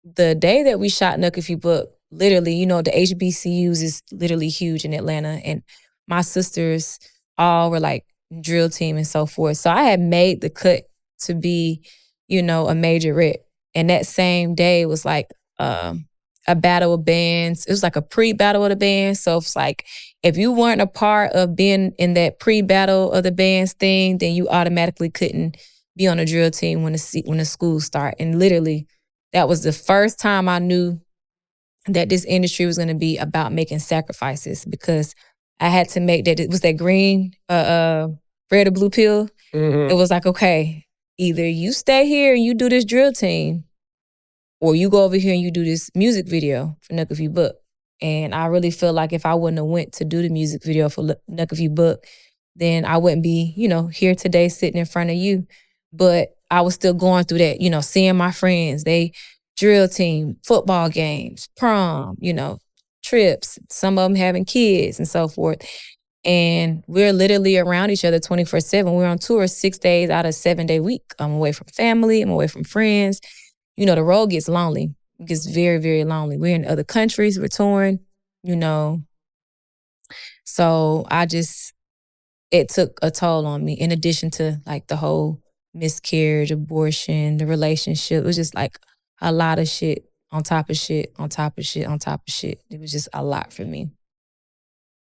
the day that we shot Nuck If You Book, literally, you know, the HBCUs is literally huge in Atlanta. And my sisters all were like drill team and so forth. So I had made the cut to be, you know, a major rep. And that same day was like a battle of bands. It was like a pre-battle of the bands. So it's like, if you weren't a part of being in that pre-battle of the bands thing, then you automatically couldn't be on a drill team when the school start. And literally, that was the first time I knew that this industry was going to be about making sacrifices, because I had to make that. It was that green, red or blue pill. It was like, okay, either you stay here and you do this drill team, or you go over here and you do this music video for Nuck If You Book. And I really feel like if I wouldn't have went to do the music video for Nuck If You Book, then I wouldn't be, you know, here today sitting in front of you. But I was still going through that, you know, seeing my friends, they drill team, football games, prom, you know, trips, some of them having kids and so forth. And we're literally around each other 24/7. We're on tour 6 days out of 7-day week. I'm away from family, I'm away from friends. You know, the road gets lonely. It gets very, very lonely. We're in other countries, we're touring, you know. So it took a toll on me, in addition to like the whole miscarriage, abortion, the relationship. It was just like a lot of shit on top of shit, on top of shit, on top of shit. It was just a lot for me.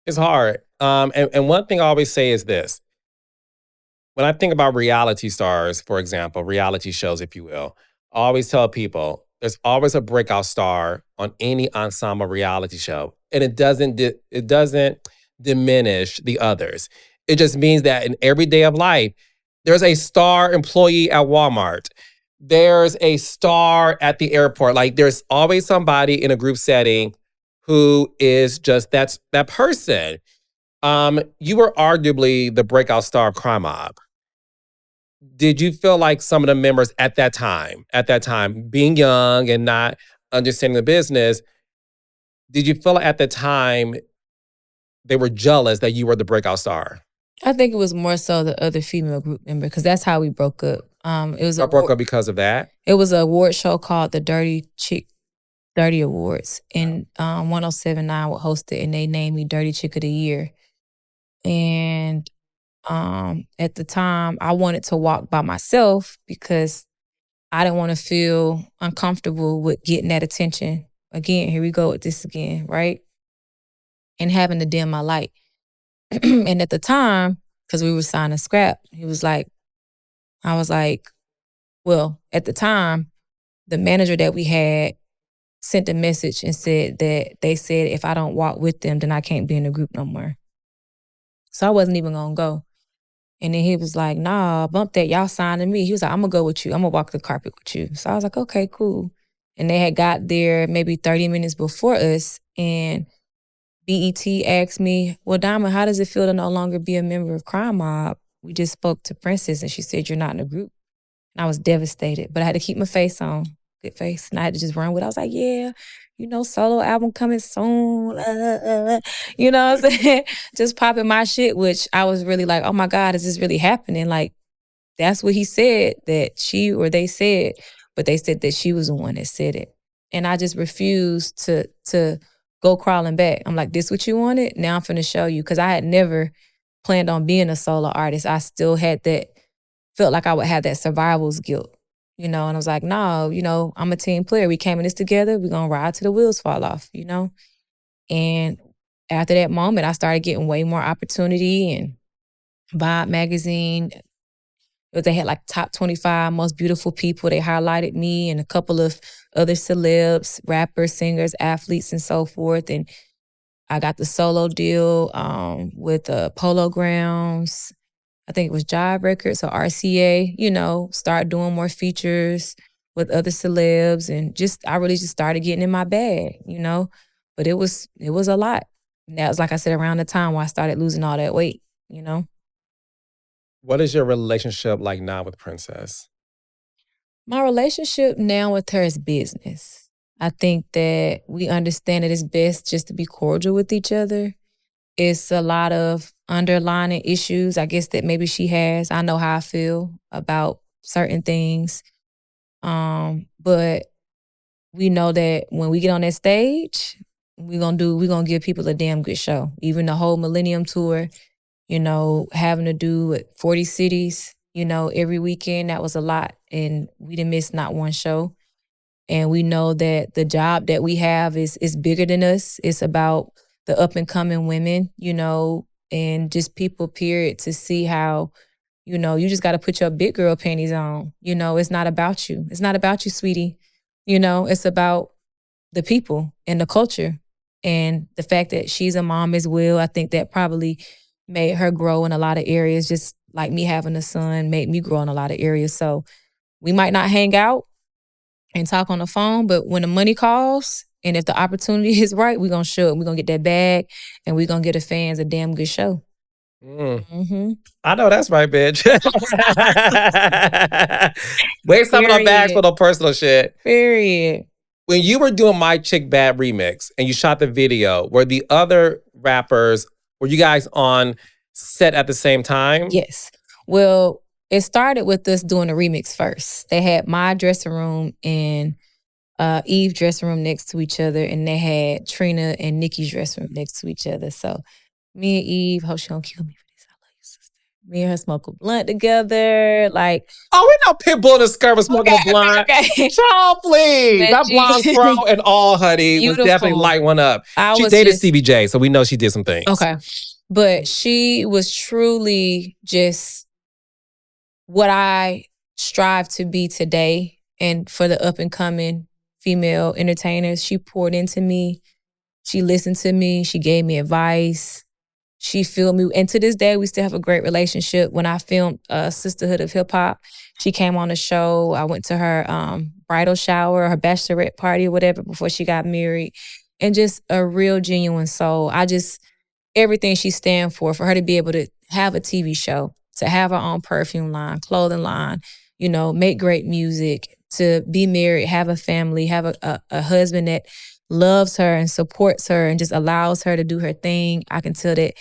It's hard. And one thing I always say is this. When I think about reality stars, for example, reality shows, if you will, I always tell people there's always a breakout star on any ensemble reality show. And it doesn't diminish the others. It just means that in every day of life, there's a star employee at Walmart. There's a star at the airport. Like, there's always somebody in a group setting who is just that person. You were arguably the breakout star of Crime Mob. Did you feel like some of the members at that time, being young and not understanding the business, did you feel like at the time they were jealous that you were the breakout star? I think it was more so the other female group member, because that's how we broke up. It was broke up because of that? It was an award show called the Dirty Awards. And 1079 would host it, and they named me Dirty Chick of the Year. And at the time, I wanted to walk by myself because I didn't want to feel uncomfortable with getting that attention. Again, here we go with this again, right? And having to dim my light. And at the time, because we were signing Scrap, I was like, well, at the time, the manager that we had sent a message and said that they said if I don't walk with them, then I can't be in the group no more. So I wasn't even gonna go. And then he was like, nah, bump that, y'all signing me. He was like, I'm gonna go with you. I'm gonna walk the carpet with you. So I was like, okay, cool. And they had got there maybe 30 minutes before us, and BET asked me, well, Diamond, how does it feel to no longer be a member of Crime Mob? We just spoke to Princess and she said, you're not in the group. And I was devastated, but I had to keep my face on, good face. And I had to just run with it. I was like, yeah, you know, solo album coming soon. You know what I'm saying? Just popping my shit, which I was really like, oh my God, is this really happening? Like, that's what he said that they said, but they said that she was the one that said it. And I just refused to go crawling back. I'm like, this what you wanted? Now I'm finna show you. Because I had never planned on being a solo artist. I still had felt like I would have that survival's guilt, you know? And I was like, no, you know, I'm a team player. We came in this together. We're going to ride till the wheels fall off, you know? And after that moment, I started getting way more opportunity. And Vibe magazine, they had like top 25 most beautiful people. They highlighted me and a couple of other celebs, rappers, singers, athletes, and so forth. And I got the solo deal with Polo Grounds. I think it was Jive Records or RCA, start doing more features with other celebs. And I really just started getting in my bag, But it was a lot. And that was, like I said, around the time where I started losing all that weight, What is your relationship like now with Princess? My relationship now with her is business. I think that we understand that it's best just to be cordial with each other. It's a lot of underlying issues, I guess, that maybe she has. I know how I feel about certain things. But we know that when we get on that stage, we're gonna give people a damn good show. Even the whole Millennium Tour, having to do 40 cities, every weekend, that was a lot. And we didn't miss not one show. And we know that the job that we have is bigger than us. It's about the up and coming women, and just people, period, to see how, you just got to put your big girl panties on. It's not about you. It's not about you, sweetie. It's about the people and the culture. And the fact that she's a mom as well, I think that probably made her grow in a lot of areas, just like me having a son made me grow in a lot of areas. So we might not hang out and talk on the phone, but when the money calls and if the opportunity is right, we're going to show it. We're going to get that bag and we're going to get the fans a damn good show. I know that's right, bitch. Waste some of our bags for the personal shit. Period. When you were doing My Chick Bad remix and you shot the video, were the other rappers, were you guys on set at the same time? Yes. Well, it started with us doing a remix first. They had my dressing room and Eve's dressing room next to each other, and they had Trina and Nikki's dressing room next to each other. So me and Eve, hope she don't kill me for this. I love you, sister. Me and her smoke a blunt together. Like, oh, we know Pitbull and the Skirt was smoking a blunt. Okay. Child, please. That blonde fro and all, honey, beautiful. Was definitely light one up. She dated CBJ, so we know she did some things. Okay. But she was truly just what I strive to be today. And for the up and coming female entertainers, she poured into me. She listened to me. She gave me advice. She filmed me. And to this day, we still have a great relationship. When I filmed Sisterhood of Hip Hop, she came on the show. I went to her bridal shower, her bachelorette party or whatever before she got married. And just a real genuine soul. Everything she stands for her to be able to have a TV show, to have her own perfume line, clothing line, make great music, to be married, have a family, have a husband that loves her and supports her and just allows her to do her thing. I can tell that,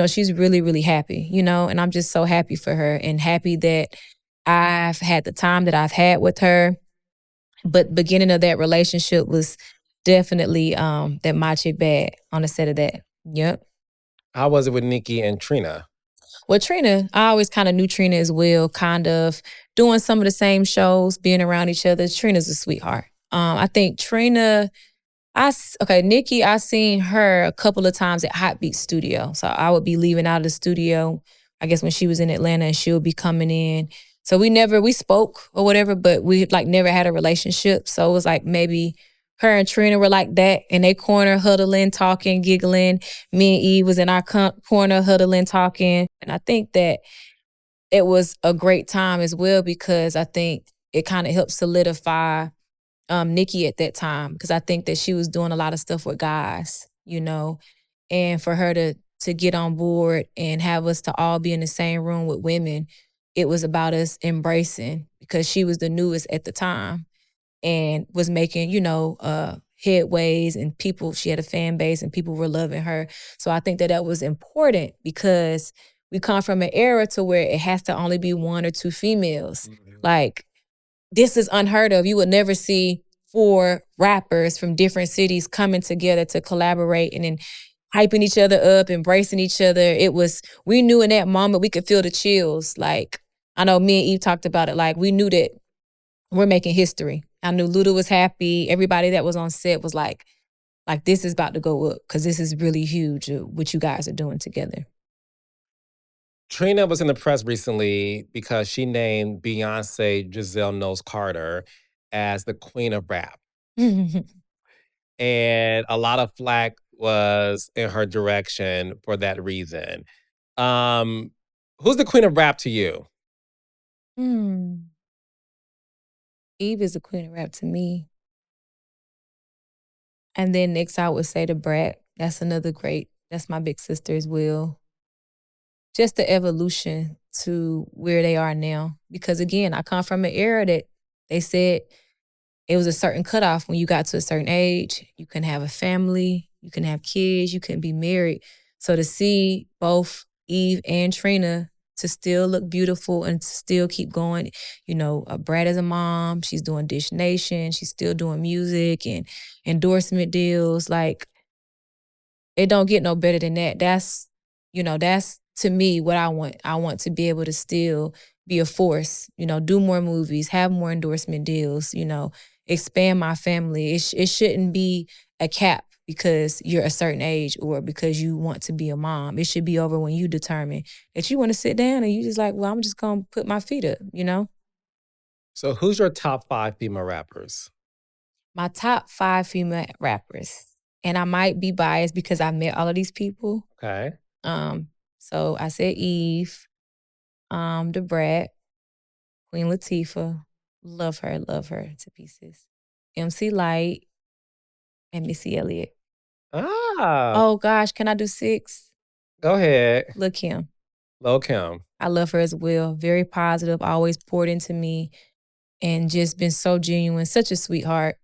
she's really, really happy, and I'm just so happy for her and happy that I've had the time that I've had with her. But beginning of that relationship was definitely that My Chick Bad on the set of that. Yep. How was it with Nikki and Trina? Well, Trina, I always kind of knew Trina as well, kind of doing some of the same shows, being around each other. Trina's a sweetheart. I think Trina, Nikki, I seen her a couple of times at Hot Beat Studio. So I would be leaving out of the studio, I guess when she was in Atlanta, and she'll be coming in. So we spoke or whatever, but we never had a relationship. So it was like maybe her and Trina were like that in their corner, huddling, talking, giggling. Me and Eve was in our corner, huddling, talking. And I think that it was a great time as well because I think it kind of helped solidify Nikki at that time because I think that she was doing a lot of stuff with guys, and for her to get on board and have us to all be in the same room with women, it was about us embracing because she was the newest at the time. And was making, headways and people, she had a fan base and people were loving her. So I think that was important because we come from an era to where it has to only be one or two females. Mm-hmm. Like, this is unheard of. You would never see 4 rappers from different cities coming together to collaborate and then hyping each other up, embracing each other. We knew in that moment we could feel the chills. Like, I know me and Eve talked about it. Like, we knew that we're making history. I knew Luda was happy. Everybody that was on set was like, like this is about to go up because this is really huge what you guys are doing together. Trina was in the press recently because she named Beyonce Giselle Knowles Carter as the queen of rap. And a lot of flack was in her direction for that reason. Who's the queen of rap to you? Eve is the queen of rap to me. And then next I would say the Brat. That's another great, that's my big sister as well. Just the evolution to where they are now. Because again, I come from an era that they said it was a certain cutoff when you got to a certain age. You couldn't have a family, you couldn't have kids, you couldn't be married. So to see both Eve and Trina to still look beautiful and to still keep going, you know, Brad is a mom, she's doing Dish Nation, she's still doing music and endorsement deals. Like, it don't get no better than that. That's, you know, that's to me what I want. I want to be able to still be a force, you know, do more movies, have more endorsement deals, you know, expand my family. It shouldn't be a cap because you're a certain age or because you want to be a mom. It should be over when you determine that you want to sit down and you just like, well, I'm just going to put my feet up, you know? So who's your top 5 female rappers? My top 5 female rappers. And I might be biased because I met all of these people. Okay. So I said Eve, the Brat, Queen Latifah, love her to pieces. MC Light, and Missy Elliott. Oh gosh, can I do 6? Go ahead. Lil' Kim. Lil' Kim. I love her as well. Very positive, always poured into me, and just been so genuine, such a sweetheart.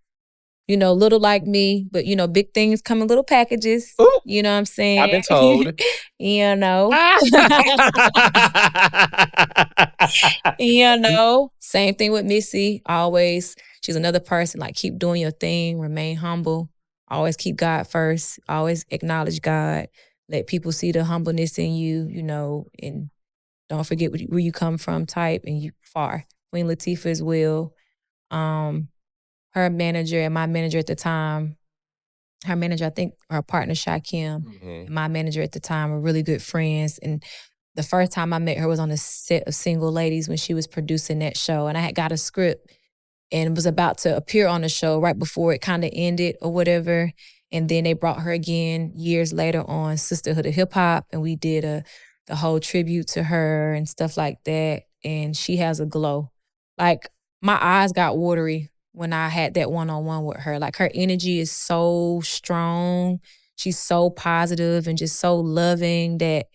You know, little like me, but you know, big things come in little packages. Ooh, you know what I'm saying? I've been told. You know. You know, same thing with Missy. Always, she's another person, like, keep doing your thing, remain humble, always keep God first, always acknowledge God, let people see the humbleness in you, you know, and don't forget where you come from type, and you far. Queen Latifah as well. Her manager and my manager at the time, her manager, I think her partner, Shakim, and my manager at the time were really good friends. And the first time I met her was on a set of Single Ladies when she was producing that show. And I had got a script and was about to appear on the show right before it kind of ended or whatever. And then they brought her again years later on Sisterhood of Hip Hop. And we did the whole tribute to her and stuff like that. And she has a glow. Like, my eyes got watery when I had that one-on-one with her. Like, her energy is so strong. She's so positive and just so loving that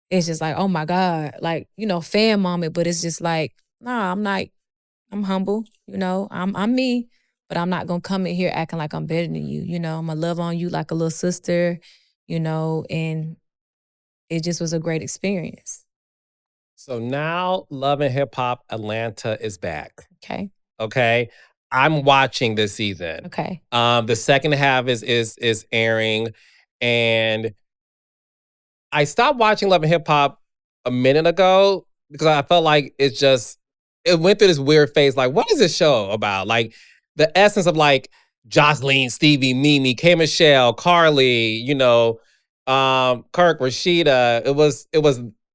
it's just like, oh my God. Like, you know, fan moment, but it's just like, nah, I'm humble, you know, I'm me, but I'm not gonna come in here acting like I'm better than you, you know. I'm gonna love on you like a little sister, you know, and it just was a great experience. So now Love and Hip Hop Atlanta is back. Okay. I'm watching this season. Okay. The second half is airing, and I stopped watching Love and Hip Hop a minute ago because I felt like it went through this weird phase. Like, what is this show about? Like, the essence of like Jocelyn, Stevie, Mimi, K. Michelle, Carly, you know, Kirk, Rashida. It was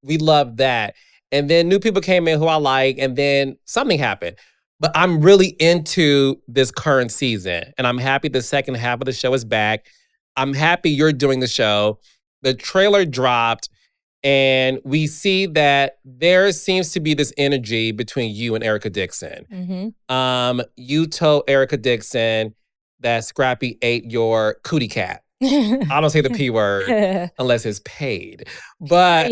we loved that. And then new people came in who I like, and then something happened. But I'm really into this current season, and I'm happy the second half of the show is back. I'm happy you're doing the show. The trailer dropped, and we see that there seems to be this energy between you and Erica Dixon. You told Erica Dixon that Scrappy ate your cootie cat. I don't say the P word unless it's paid. But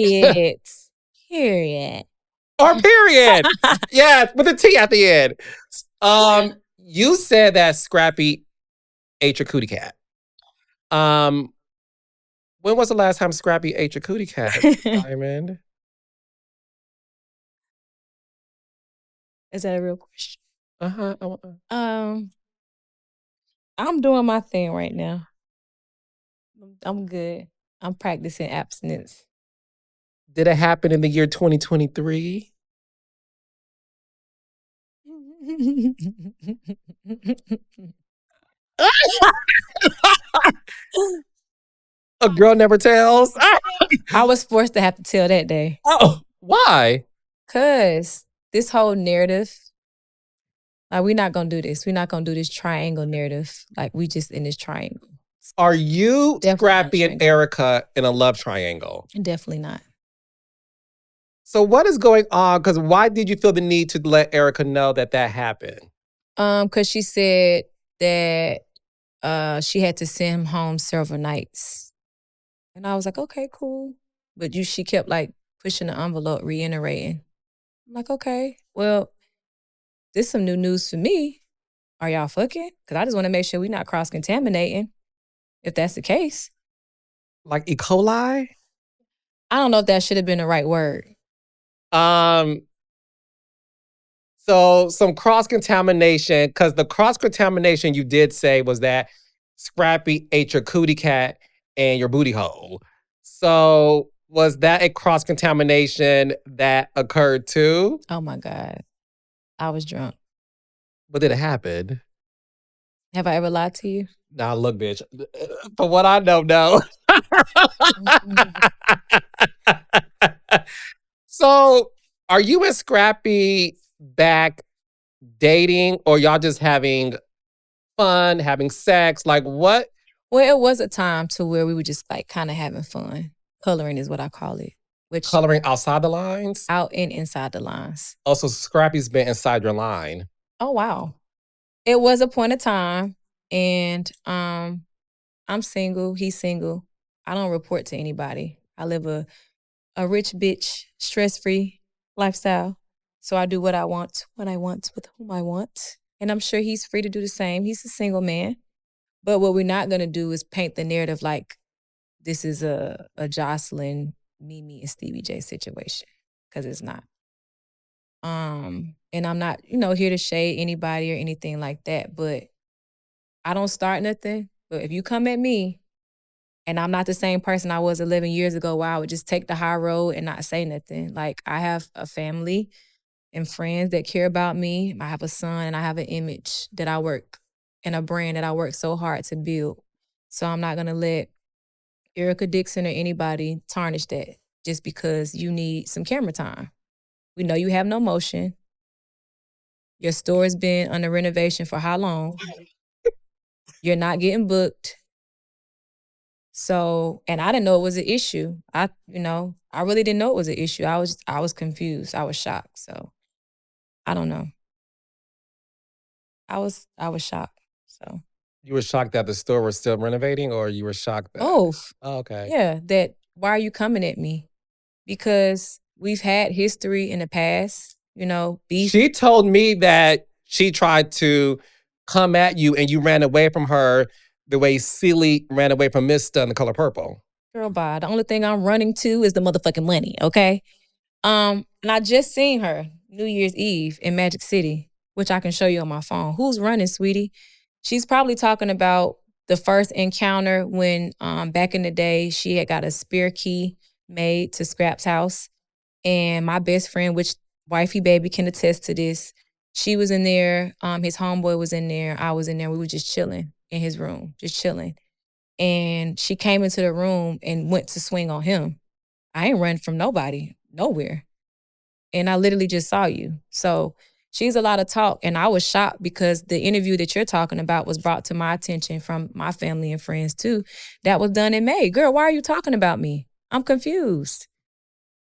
Period. Or period. Yes, with a T at the end. You said that Scrappy ate your cootie cat. When was the last time Scrappy ate your cootie cat, Diamond? Is that a real question? Uh-huh. I'm doing my thing right now. I'm good. I'm practicing abstinence. Did it happen in the year 2023? A girl never tells. I was forced to have to tell that day. Oh, why? Cause this whole narrative, like we're not gonna do this. We're not gonna do this triangle narrative. Like we just in this triangle. Are you, Definitely Scrappy, not and Erica in a love triangle? Definitely not. So what is going on? Because why did you feel the need to let Erica know that happened? Cause she said that she had to send him home several nights. And I was like, okay, cool. But she kept like pushing the envelope, reiterating. I'm like, okay, well, this is some new news for me. Are y'all fucking? Because I just want to make sure we're not cross-contaminating, if that's the case. Like E. coli? I don't know if that should have been the right word. So some cross-contamination, because the cross-contamination you did say was that Scrappy ate your cootie cat and your booty hole. So was that a cross-contamination that occurred too? Oh my God. I was drunk. But did it happen? Have I ever lied to you? Nah, look, bitch. For what I know, no. So are you and Scrappy back dating, or y'all just having fun, having sex? Like what? Well, it was a time to where we were just like kind of having fun. Coloring is what I call it. Which Coloring outside the lines? out and inside the lines. Also, Scrappy's been inside your line. Oh wow. It was a point of time. And I'm single, he's single. I don't report to anybody. I live a rich bitch, stress-free lifestyle. So I do what I want, when I want, with whom I want. And I'm sure he's free to do the same. He's a single man. But what we're not gonna do is paint the narrative like this is a Jocelyn, Mimi, and Stevie J situation. Because it's not. And I'm not, here to shade anybody or anything like that. But I don't start nothing. But if you come at me and I'm not the same person I was 11 years ago where I would just take the high road and not say nothing. Like I have a family and friends that care about me. I have a son and I have an image that I work and a brand that I work so hard to build. So I'm not going to let Erica Dixon or anybody tarnish that just because you need some camera time. We know you have no motion. Your store has been under renovation for how long? You're not getting booked. So, and I didn't know it was an issue. I really didn't know it was an issue. I was confused. I was shocked. So, I don't know. I was shocked. So. You were shocked that the store was still renovating, or you were shocked that? Both. Oh, okay. Yeah, that why are you coming at me? Because we've had history in the past, beef. She told me that she tried to come at you and you ran away from her the way Celie ran away from Mista in The Color Purple. Girl, bye. The only thing I'm running to is the motherfucking money, okay? And I just seen her New Year's Eve in Magic City, which I can show you on my phone. Who's running, sweetie? She's probably talking about the first encounter when back in the day, she had got a spare key made to Scrap's house. And my best friend, which wifey baby can attest to this, she was in there. His homeboy was in there. I was in there. We were just chilling in his room, just chilling. And she came into the room and went to swing on him. I ain't run from nobody, nowhere. And I literally just saw you. So she's a lot of talk. And I was shocked because the interview that you're talking about was brought to my attention from my family and friends too. That was done in May. Girl, why are you talking about me? I'm confused.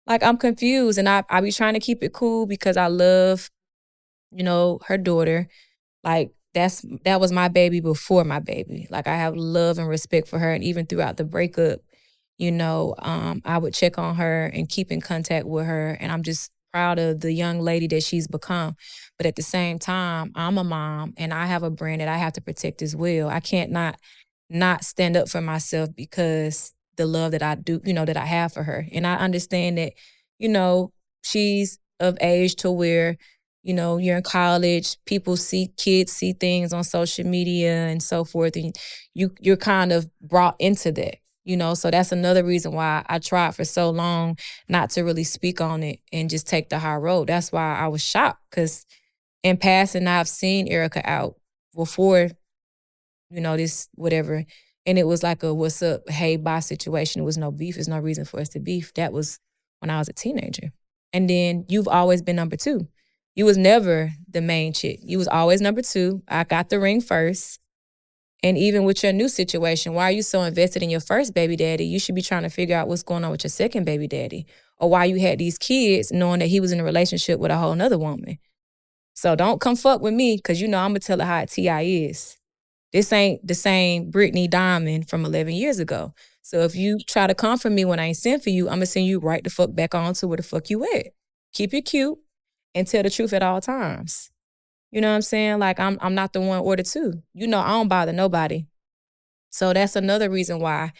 Like, I'm confused. And I be trying to keep it cool because I love, her daughter. Like, that was my baby before my baby. Like, I have love and respect for her. And even throughout the breakup, I would check on her and keep in contact with her. And I'm just proud of the young lady that she's become. But at the same time, I'm a mom and I have a brand that I have to protect as well. I can't not stand up for myself because the love that I do, that I have for her. And I understand that, she's of age to where, you're in college, kids see things on social media and so forth. And you're kind of brought into that. So that's another reason why I tried for so long not to really speak on it and just take the high road. That's why I was shocked because in passing, I've seen Erica out before, this whatever. And it was like a what's up, hey, bye situation. It was no beef. There's no reason for us to beef. That was when I was a teenager. And then you've always been number two. You was never the main chick. You was always number two. I got the ring first. And even with your new situation, why are you so invested in your first baby daddy? You should be trying to figure out what's going on with your second baby daddy. Or why you had these kids knowing that he was in a relationship with a whole nother woman. So don't come fuck with me, because you know I'm going to tell her how T.I. is. This ain't the same Brittany Diamond from 11 years ago. So if you try to come for me when I ain't sent for you, I'm going to send you right the fuck back on to where the fuck you at. Keep it cute and tell the truth at all times. You know what I'm saying? Like, I'm not the one or the two. You know, I don't bother nobody. So that's another reason why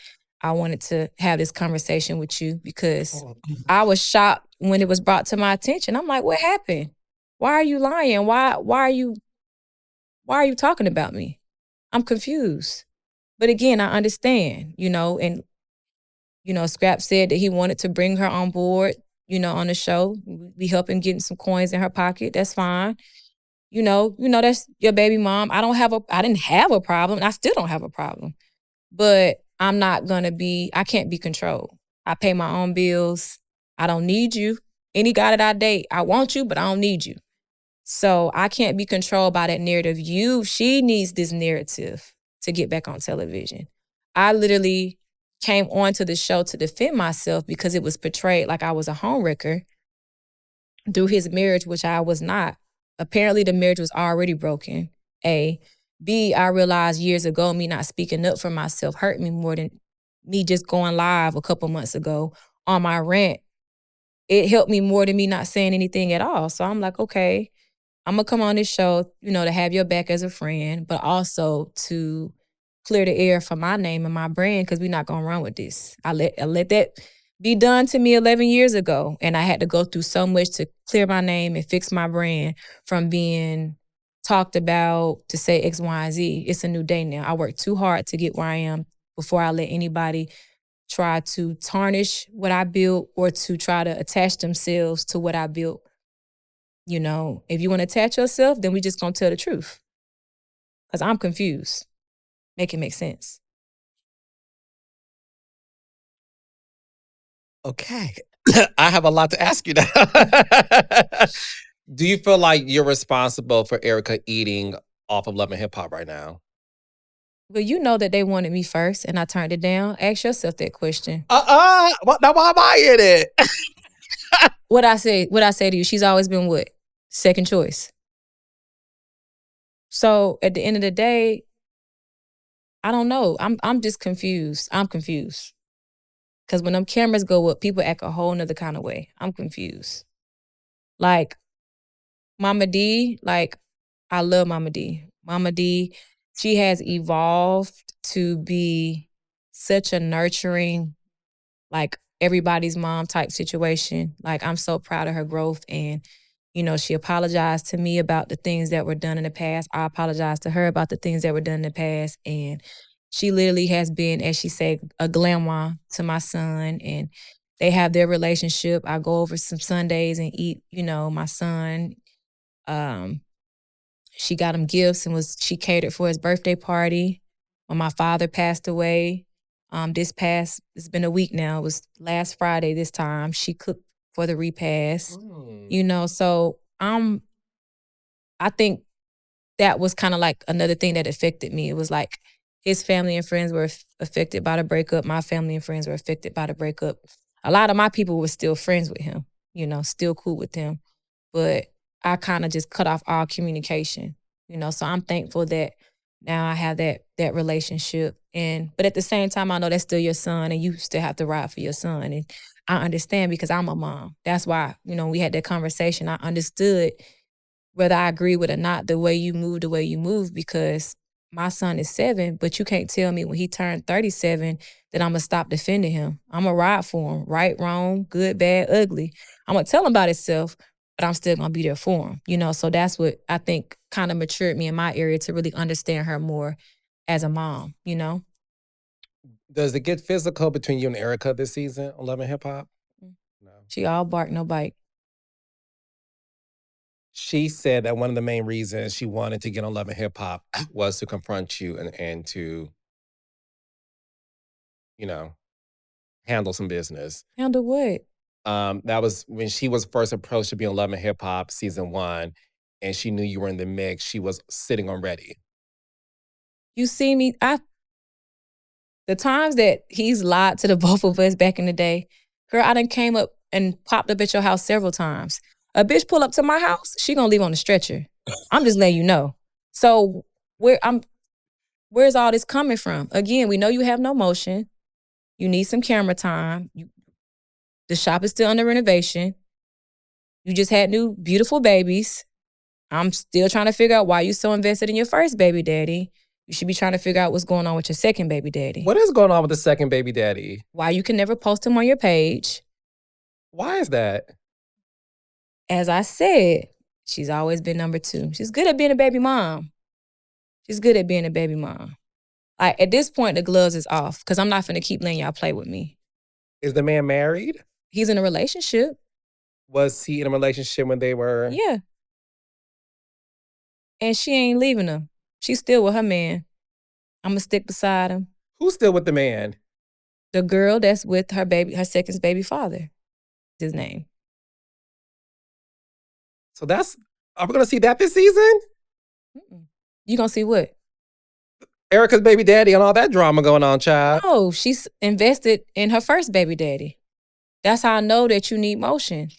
I wanted to have this conversation with you, because I was shocked when it was brought to my attention. I'm like, what happened? Why are you lying? Why are you talking about me? I'm confused. But again, I understand, you know, and, you know, Scrap said that he wanted to bring her on board, you know, on the show. We help him getting some coins in her pocket. That's fine. You know, that's your baby mom. I didn't have a problem, and I still don't have a problem. But I can't be controlled. I pay my own bills. I don't need you. Any guy that I date, I want you, but I don't need you. So I can't be controlled by that narrative. She needs this narrative to get back on television. I literally came onto the show to defend myself because it was portrayed like I was a homewrecker through his marriage, which I was not. Apparently the marriage was already broken, A. B, I realized years ago me not speaking up for myself hurt me more than me just going live a couple months ago on my rant. It helped me more than me not saying anything at all. So I'm like, okay, I'm going to come on this show, you know, to have your back as a friend, but also to clear the air for my name and my brand, because we're not going to run with this. I let that be done to me 11 years ago, and I had to go through so much to clear my name and fix my brand from being talked about to say X, Y, and Z. It's a new day now. I worked too hard to get where I am before I let anybody try to tarnish what I built or to try to attach themselves to what I built. You know, if you want to attach yourself, then we just gonna tell the truth. Because I'm confused. Make it make sense. Okay. I have a lot to ask you now. Do you feel like you're responsible for Erica eating off of Love and Hip Hop right now? But you know that they wanted me first and I turned it down. Ask yourself that question. Now why am I in it? What I say to you, she's always been what? Second choice. So at the end of the day, I don't know. I'm just confused. I'm confused. Because when them cameras go up, people act a whole nother kind of way. I'm confused. Like, Momma Dee, like, I love Momma Dee. Momma Dee, she has evolved to be such a nurturing, like, everybody's mom type situation. Like, I'm so proud of her growth. And, you know, she apologized to me about the things that were done in the past. I apologized to her about the things that were done in the past. And she literally has been, as she said, a grandma to my son. And they have their relationship. I go over some Sundays and eat, you know, my son. She got him gifts and she catered for his birthday party when my father passed away. It's been a week now. It was last Friday this time. She cooked for the repast. You know, so I think that was kind of like another thing that affected me. It was like his family and friends were affected by the breakup. My family and friends were affected by the breakup. A lot of my people were still friends with him, you know, still cool with him. But I kind of just cut off all communication, you know, so I'm thankful that now I have that relationship. But at the same time, I know that's still your son and you still have to ride for your son. And I understand because I'm a mom. That's why, you know, we had that conversation. I understood whether I agree with or not the way you move because my son is 7, but you can't tell me when he turned 37 that I'm going to stop defending him. I'm going to ride for him, right, wrong, good, bad, ugly. I'm going to tell him about himself, but I'm still going to be there for him, you know? So that's what I think kind of matured me in my area to really understand her more as a mom, you know? Does it get physical between you and Erica this season on Love and Hip Hop? No. She all bark, no bite. She said that one of the main reasons she wanted to get on Love and Hip Hop was to confront you and to handle some business. Handle what? That was when she was first approached to be on Love and Hip Hop season 1, and she knew you were in the mix. She was sitting on ready. You see me, the times that he's lied to the both of us back in the day, girl, I done came up and popped up at your house several times. A bitch pull up to my house, she gonna leave on the stretcher. I'm just letting you know. So where's all this coming from? Again, we know you have no motion. You need some camera time. The shop is still under renovation. You just had new beautiful babies. I'm still trying to figure out why you so invested in your first baby daddy. You should be trying to figure out what's going on with your second baby daddy. What is going on with the second baby daddy? Why you can never post him on your page. Why is that? As I said, she's always been number 2. She's good at being a baby mom. She's good at being a baby mom. Like, at this point, the gloves is off because I'm not finna keep letting y'all play with me. Is the man married? He's in a relationship. Was he in a relationship when they were? Yeah. And she ain't leaving him. She's still with her man. I'm gonna stick beside him. Who's still with the man? The girl that's with her second baby father. His name. So are we gonna see that this season? You gonna see what? Erica's baby daddy and all that drama going on, child. No, she's invested in her first baby daddy. That's how I know that you need motion.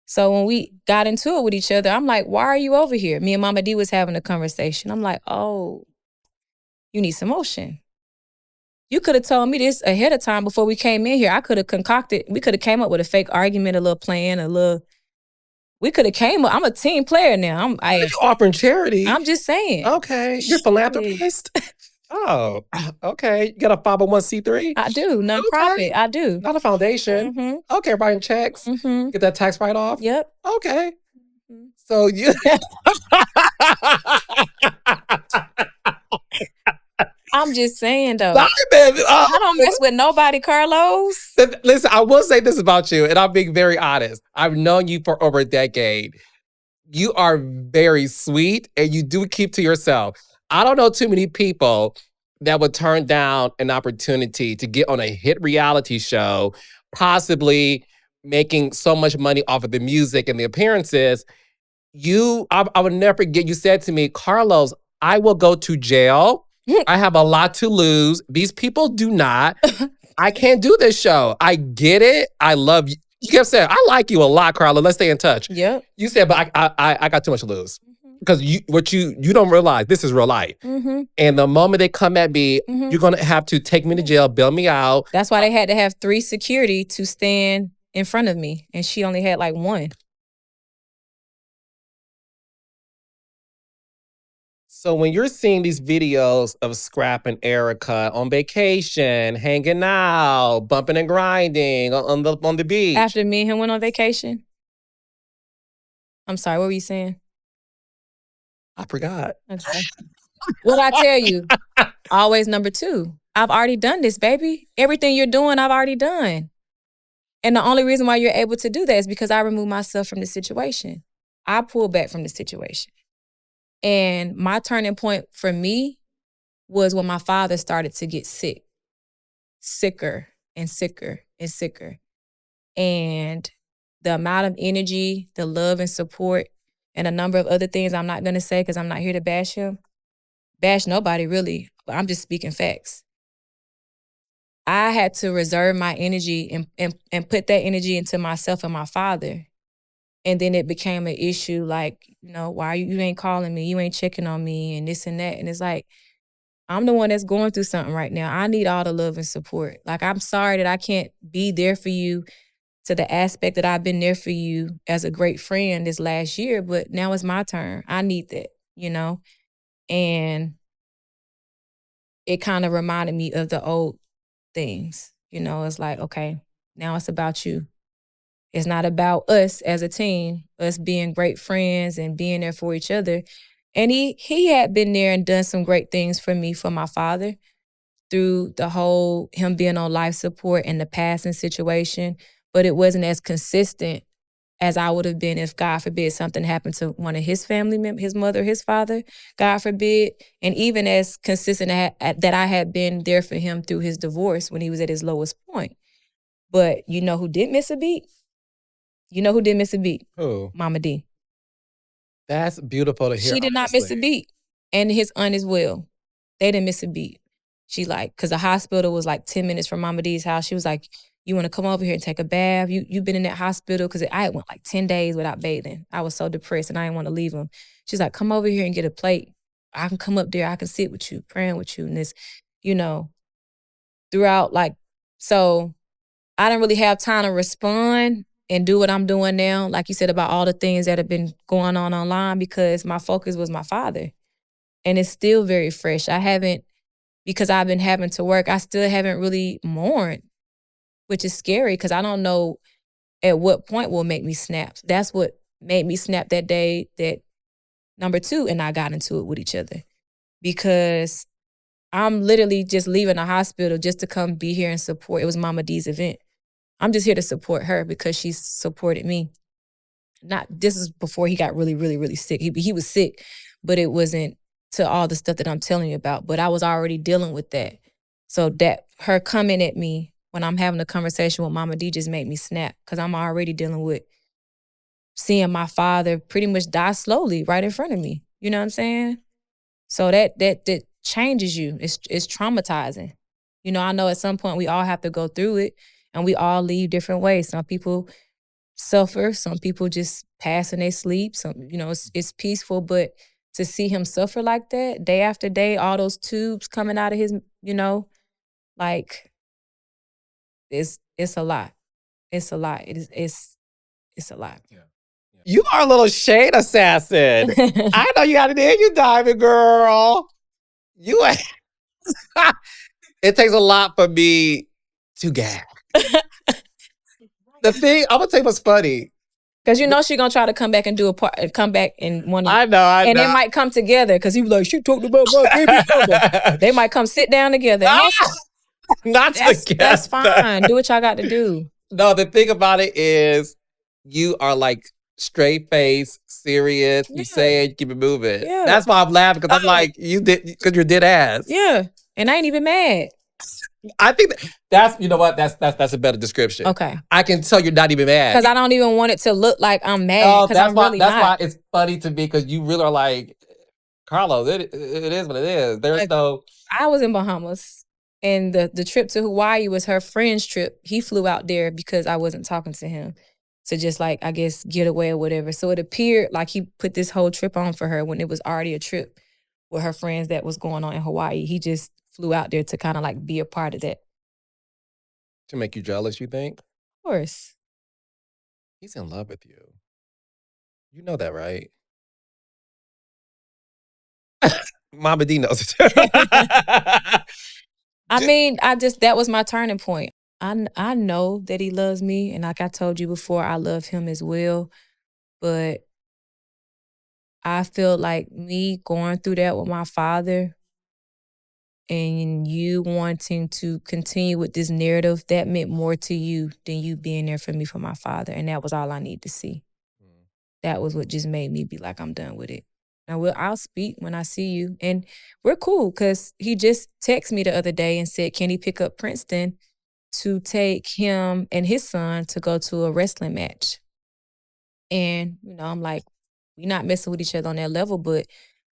So when we got into it with each other, I'm like, why are you over here? Me and Momma Dee was having a conversation. I'm like, oh, you need some motion. You could have told me this ahead of time before we came in here. We could have came up with a fake argument, a little plan, we could have came up. I'm a team player now. You're offering charity. I'm just saying. Okay. You're a philanthropist? Oh, okay. You got a 501c3? I do. Nonprofit. Okay. I do. Not a foundation. Mm-hmm. Okay, writing checks. Mm-hmm. Get that tax write-off? Yep. Okay. So you... I'm just saying, though. I don't mess with nobody, Carlos. Listen, I will say this about you, and I'm being very honest. I've known you for over a decade. You are very sweet, and you do keep to yourself. I don't know too many people that would turn down an opportunity to get on a hit reality show, possibly making so much money off of the music and the appearances. I would never forget, you said to me, Carlos, I will go to jail. I have a lot to lose. These people do not. I can't do this show. I get it. I love you. You kept saying, I like you a lot, Carla. Let's stay in touch. Yep. You said, but I got too much to lose. Because you don't realize, this is real life. Mm-hmm. And the moment they come at me, you're going to have to take me to jail, bail me out. That's why they had to have 3 security to stand in front of me. And she only had like 1. So when you're seeing these videos of Scrap and Erica on vacation, hanging out, bumping and grinding on the beach. After me and him went on vacation? I'm sorry, what were you saying? I forgot. Okay. What'd I tell you? Always number 2. I've already done this, baby. Everything you're doing, I've already done. And the only reason why you're able to do that is because I removed myself from the situation. I pulled back from the situation. And my turning point for me was when my father started to get sick. Sicker and sicker and sicker. And the amount of energy, the love and support, and a number of other things I'm not going to say because I'm not here to bash him. Bash nobody, really. But I'm just speaking facts. I had to reserve my energy and put that energy into myself and my father. And then it became an issue like, why you ain't calling me? You ain't checking on me and this and that. And it's like, I'm the one that's going through something right now. I need all the love and support. Like, I'm sorry that I can't be there for you to the aspect that I've been there for you as a great friend this last year, but now it's my turn. I need that, And it kind of reminded me of the old things. It's like, okay, now it's about you. It's not about us as a team, us being great friends and being there for each other. And he had been there and done some great things for me, for my father, through the whole him being on life support and the passing situation. But it wasn't as consistent as I would have been if, God forbid, something happened to one of his family members, his mother, his father, God forbid. And even as consistent that I had been there for him through his divorce when he was at his lowest point. But you know who did miss a beat? You know who did miss a beat? Who? Momma Dee. That's beautiful to hear. She did not miss a beat. And his aunt as well. They didn't miss a beat. She like, because the hospital was like 10 minutes from Momma Dee's house. She was like, you want to come over here and take a bath? You've been in that hospital? Because I went like 10 days without bathing. I was so depressed and I didn't want to leave him. She's like, come over here and get a plate. I can come up there. I can sit with you, praying with you. And this, you know, throughout like, so I didn't really have time to respond and do what I'm doing now. Like you said about all the things that have been going on online because my focus was my father. And it's still very fresh. I haven't, because I've been having to work, I still haven't really mourned, which is scary because I don't know at what point will make me snap. That's what made me snap that day that number 2 and I got into it with each other. Because I'm literally just leaving the hospital just to come be here and support. It was Momma Dee's event. I'm just here to support her because she supported me. This is before he got really, really, really sick. He was sick, but it wasn't to all the stuff that I'm telling you about. But I was already dealing with that. So that her coming at me when I'm having a conversation with Momma Dee just made me snap because I'm already dealing with seeing my father pretty much die slowly right in front of me. You know what I'm saying? So that changes you. It's traumatizing. You know, I know at some point we all have to go through it and we all leave different ways. Some people suffer, some people just pass in their sleep. Some, you know, it's peaceful, but to see him suffer like that day after day, all those tubes coming out of his, you know, like it's a lot. It's a lot. It's a lot. Yeah. You are a little shade assassin. I know you got it in you, Diamond Girl. You ain't. It takes a lot for me to gag. The thing, I'm gonna tell you what's funny. Because you know she gonna try to come back and do come back and one. I know. And they might come together because he was like, she talked about my baby mama. They might come sit down together. Not together. That's fine. Do what y'all got to do. No, the thing about it is you are like straight face, serious. You say it, keep it moving. Yeah. That's why I'm laughing because I'm like, because you're dead ass. Yeah. And I ain't even mad. I think that's, you know what, that's a better description. Okay. I can tell you're not even mad. Because I don't even want it to look like I'm mad. That's why it's funny to me because you really are like, Carlos, it is what it is. There's no. I was in Bahamas and the trip to Hawaii was her friend's trip. He flew out there because I wasn't talking to him to just like, I guess, get away or whatever. So it appeared like he put this whole trip on for her when it was already a trip with her friends that was going on in Hawaii. He just flew out there to kind of like be a part of that. To make you jealous, you think? Of course. He's in love with you. You know that, right? Momma Dee knows it. I mean, that was my turning point. I know that he loves me, and like I told you before, I love him as well. But I feel like me going through that with my father and you wanting to continue with this narrative, that meant more to you than you being there for me for my father. And that was all I need to see. That was what just made me be like, I'm done with it. Now, I'll speak when I see you. And we're cool because he just texted me the other day and said, can he pick up Princeton to take him and his son to go to a wrestling match? And, you know, I'm like, we're not messing with each other on that level, but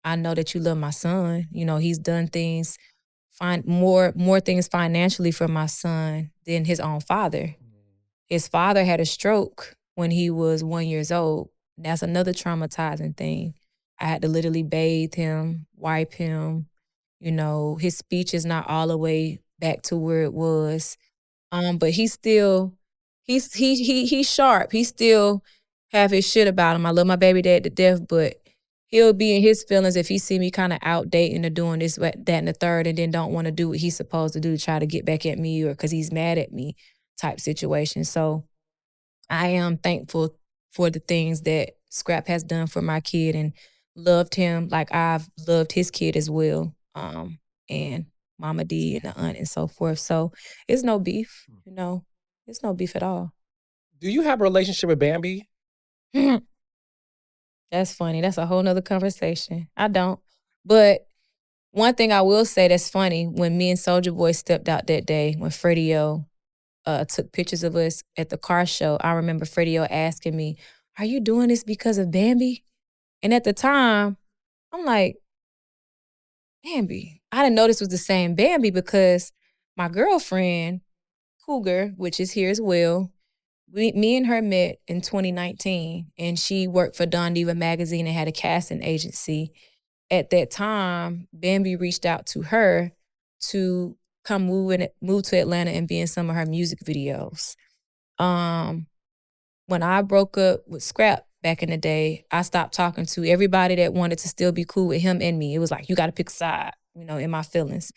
I know that you love my son. You know, he's done things, more things financially for my son than his own father. His father had a stroke when he was 1 year old. That's another traumatizing thing. I had to literally bathe him, wipe him. You know, his speech is not all the way back to where it was. But he's sharp. He still have his shit about him. I love my baby dad to death, but he'll be in his feelings if he see me kind of out dating or doing this, that, and the third, and then don't want to do what he's supposed to do to try to get back at me or because he's mad at me type situation. So I am thankful for the things that Scrap has done for my kid and loved him like I've loved his kid as well. And Momma Dee and the aunt and so forth. So it's no beef, you know. It's no beef at all. Do you have a relationship with Bambi? That's funny. That's a whole nother conversation. I don't. But one thing I will say that's funny, when me and Soulja Boy stepped out that day, when Freddie O took pictures of us at the car show, I remember Freddie O asking me, "Are you doing this because of Bambi?" And at the time, I'm like, Bambi? I didn't know this was the same Bambi because my girlfriend, Cougar, which is here as well, me and her met in 2019, and she worked for Don Diva magazine and had a casting agency. At that time, Bambi reached out to her to come move to Atlanta and be in some of her music videos. When I broke up with Scrap back in the day, I stopped talking to everybody that wanted to still be cool with him and me. It was like, you got to pick a side, in my feelings,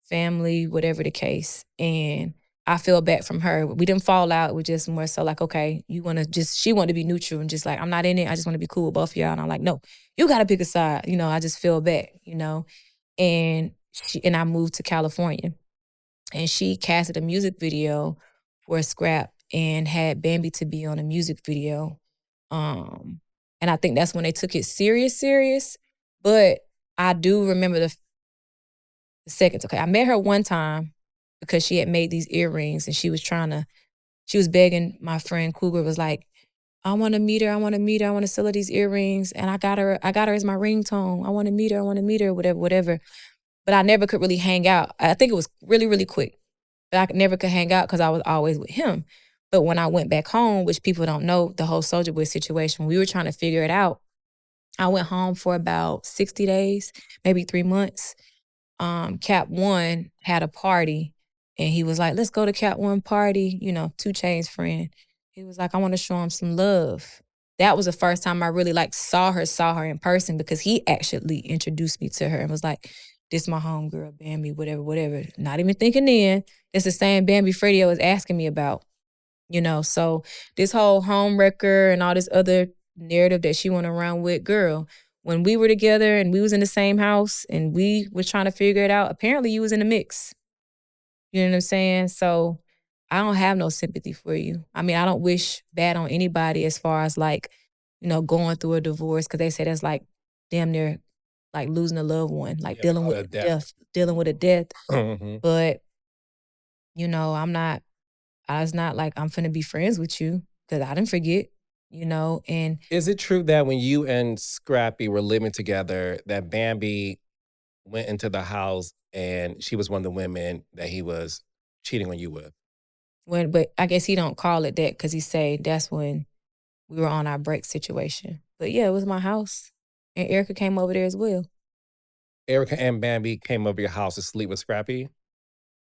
family, whatever the case. And I fell back from her. We didn't fall out. It was just more so like, okay, she wanted to be neutral and just like, I'm not in it. I just want to be cool with both of y'all. And I'm like, no, you got to pick a side. I just fell back, and I moved to California, and she casted a music video for Scrap and had Bambi to be on a music video. And I think that's when they took it serious. But I do remember the seconds. Okay, I met her one time because she had made these earrings, and she was begging my friend Cougar, was like, I want to meet her, I want to sell her these earrings, and I got her as my ringtone. I want to meet her, whatever. But I never could really hang out. I think it was really, really quick. But I never could hang out because I was always with him. But when I went back home, which people don't know, the whole Soulja Boy situation, we were trying to figure it out. I went home for about 60 days, maybe 3 months. Cap One had a party, and he was like, let's go to Cap One party, 2 Chainz friend. He was like, I want to show him some love. That was the first time I really saw her in person, because he actually introduced me to her and was like, this my homegirl, Bambi, whatever. Not even thinking then, it's the same Bambi Freddie was asking me about, So this whole HOMEWRECKER and all this other narrative that she went around with, girl, when we were together and we was in the same house and we was trying to figure it out, apparently you was in the mix. You know what I'm saying? So I don't have no sympathy for you. I mean, I don't wish bad on anybody as far as going through a divorce, because they say that's damn near losing a loved one, dealing with death. Dealing with a death. Mm-hmm. But, it's not like I'm finna be friends with you, because I didn't forget, and. Is it true that when you and Scrappy were living together, that Bambi went into the house and she was one of the women that he was cheating on you with? But I guess he don't call it that, because he say that's when we were on our break situation. But yeah, it was my house. And Erica came over there as well. Erica and Bambi came over your house to sleep with Scrappy?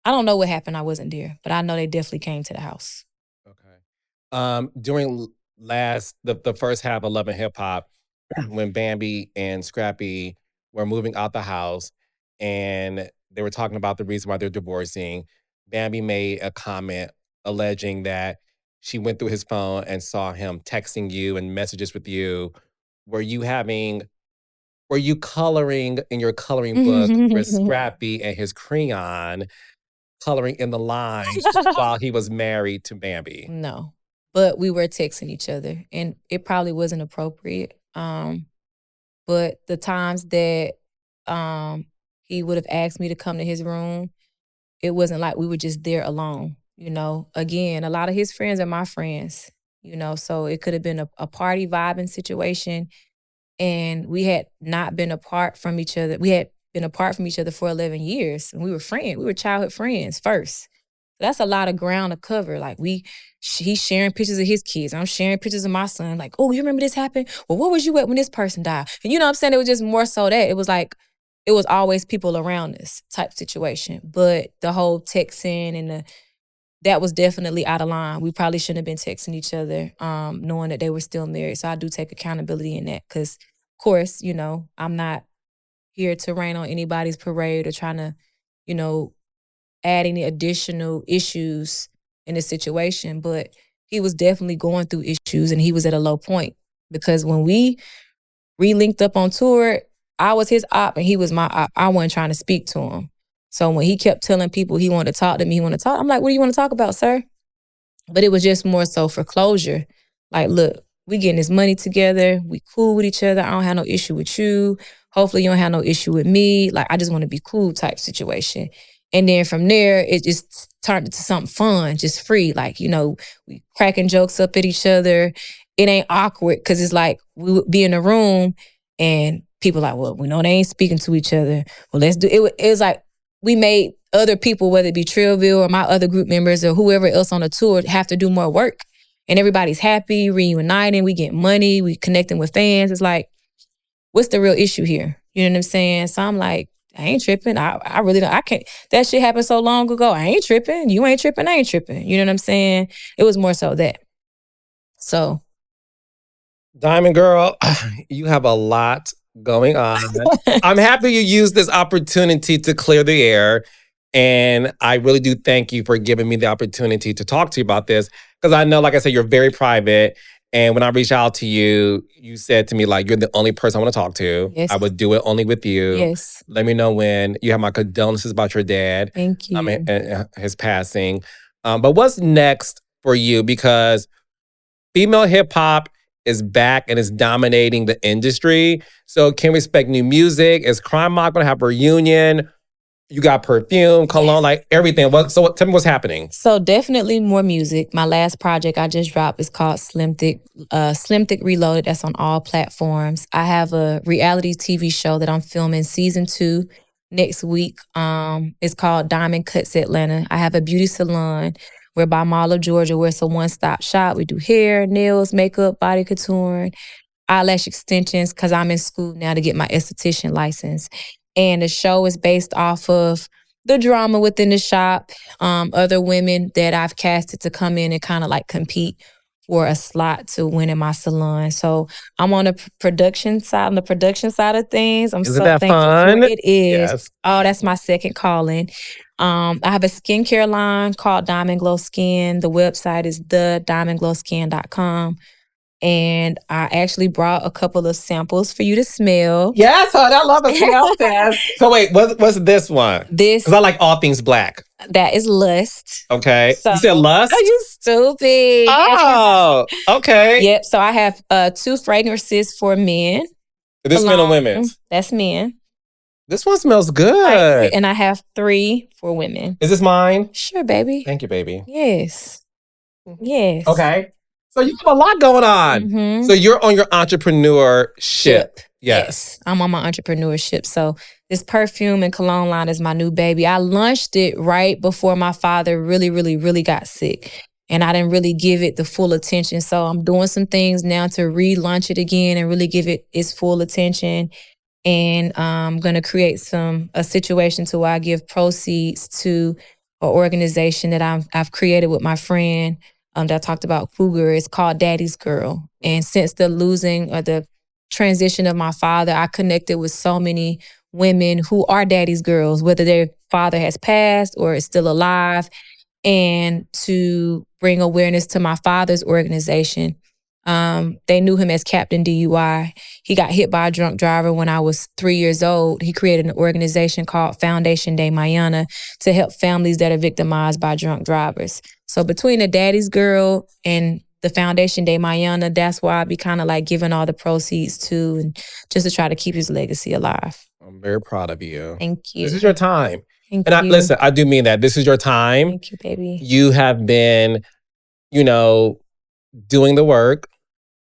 I don't know what happened. I wasn't there. But I know they definitely came to the house. Okay. During the first half of Love and Hip Hop, when Bambi and Scrappy were moving out the house and they were talking about the reason why they're divorcing, Bambi made a comment alleging that she went through his phone and saw him texting you and messages with you. Were you coloring in your coloring book with Scrappy and his crayon, coloring in the lines while he was married to Bambi? No, but we were texting each other, and it probably wasn't appropriate. But the times that he would have asked me to come to his room, it wasn't like we were just there alone. Again, a lot of his friends are my friends. So it could have been a party vibing situation. And we had not been apart from each other. We had been apart from each other for 11 years. And we were friends. We were childhood friends first. That's a lot of ground to cover. He's sharing pictures of his kids. I'm sharing pictures of my son. Oh, you remember this happened? Well, what was you at when this person died? And you know what I'm saying? It was just more so that it was always people around us type situation. But the whole texting and that was definitely out of line. We probably shouldn't have been texting each other, knowing that they were still married. So I do take accountability in that, because, of course, I'm not here to rain on anybody's parade or trying to, add any additional issues in the situation. But he was definitely going through issues, and he was at a low point, because when we re-linked up on tour, I was his op and he was my op. I wasn't trying to speak to him. So when he kept telling people he wanted to talk to me, I'm like, what do you want to talk about, sir? But it was just more so for closure. Look, We getting this money together. We cool with each other. I don't have no issue with you. Hopefully you don't have no issue with me. Like, I just want to be cool type situation. And then from there, it just turned into something fun, just free. Like, you know, we cracking jokes up at each other. It ain't awkward because it's like we would be in a room and people like, well, we know they ain't speaking to each other. Well, let's do it. It was like we made other people, whether it be Trillville or my other group members or whoever else on the tour, have to do more work. And everybody's happy, reuniting, we get money, we connecting with fans. It's like, what's the real issue here? You know what I'm saying? So I'm like, I ain't tripping. I really don't. I can't. That shit happened so long ago. I ain't tripping. You ain't tripping. I ain't tripping. You know what I'm saying? It was more so that. So. Diamond Girl, you have a lot going on. I'm happy you used this opportunity to clear the air. And I really do thank you for giving me the opportunity to talk to you about this. Because I know, like I said, you're very private. And when I reached out to you, you said to me, like, you're the only person I want to talk to. Yes. I would do it only with you. Yes. Let me know when. You have my condolences about your dad. Thank you. And his passing. But what's next for you? Because female hip hop is back and is dominating the industry. So can we expect new music? Is Crime Mob going to have a reunion? You got perfume, cologne, like everything. Tell me what's happening. So definitely more music. My last project I just dropped is called Slim Thick Reloaded. That's on all platforms. I have a reality TV show that I'm filming season 2 next week. It's called Diamond Cuts Atlanta. I have a beauty salon. We're by Mall of Georgia, where it's a one-stop shop. We do hair, nails, makeup, body contouring, eyelash extensions, because I'm in school now to get my esthetician license. And the show is based off of the drama within the shop, other women that I've casted to come in and kind of like compete for a slot to win in my salon. So I'm on the production side of things. I'm Isn't so that thankful fun? for it. It is. Yes. Oh, that's my second calling. I have a skincare line called Diamond Glow Skin. The website is thediamondglowskin.com. And I actually brought a couple of samples for you to smell. Yes, honey, I love a smell test. So wait, what's this one? Because I like all things black. That is Lust. Okay. So, you said Lust? Oh, you stupid. Oh, okay. Yep. So I have 2 fragrances for men. Is this men or women's? That's men. This one smells good. And I have 3 for women. Is this mine? Sure, baby. Thank you, baby. Yes. Yes. Okay. So you have a lot going on. Mm-hmm. So you're on your entrepreneurship. Yes. I'm on my entrepreneurship. So this perfume and cologne line is my new baby. I launched it right before my father really, really, really got sick. And I didn't really give it the full attention. So I'm doing some things now to relaunch it again and really give it its full attention. And I'm going to create a situation to where I give proceeds to an organization that I've created with my friend that I talked about, Cougar. It's called Daddy's Girl. And since the losing or the transition of my father, I connected with so many women who are daddy's girls, whether their father has passed or is still alive, and to bring awareness to my father's organization. They knew him as Captain DUI. He got hit by a drunk driver when I was 3 years old. He created an organization called Foundation de Mayana to help families that are victimized by drunk drivers. So between the Daddy's Girl and the Foundation de Mayana, that's why I be kind of like giving all the proceeds to, and just to try to keep his legacy alive. I'm very proud of you. Thank you. This is your time. Thank and you. Listen, I do mean that. This is your time. Thank you, baby. You have been, doing the work,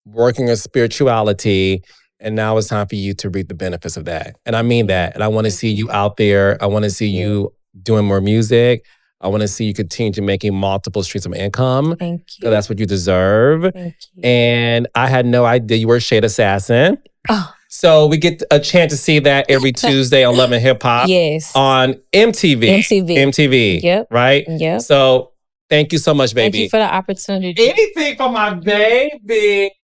working on spirituality, and now it's time for you to reap the benefits of that. And I mean that. And I want to see you out there. I want to see you doing more music. I want to see you continue to making multiple streams of income. Thank you. So that's what you deserve. Thank you. And I had no idea you were a Shade Assassin. Oh. So we get a chance to see that every Tuesday on Love and Hip Hop. Yes. On MTV. MTV. Yep. Right? Yep. So thank you so much, baby. Thank you for the opportunity. Anything for my baby.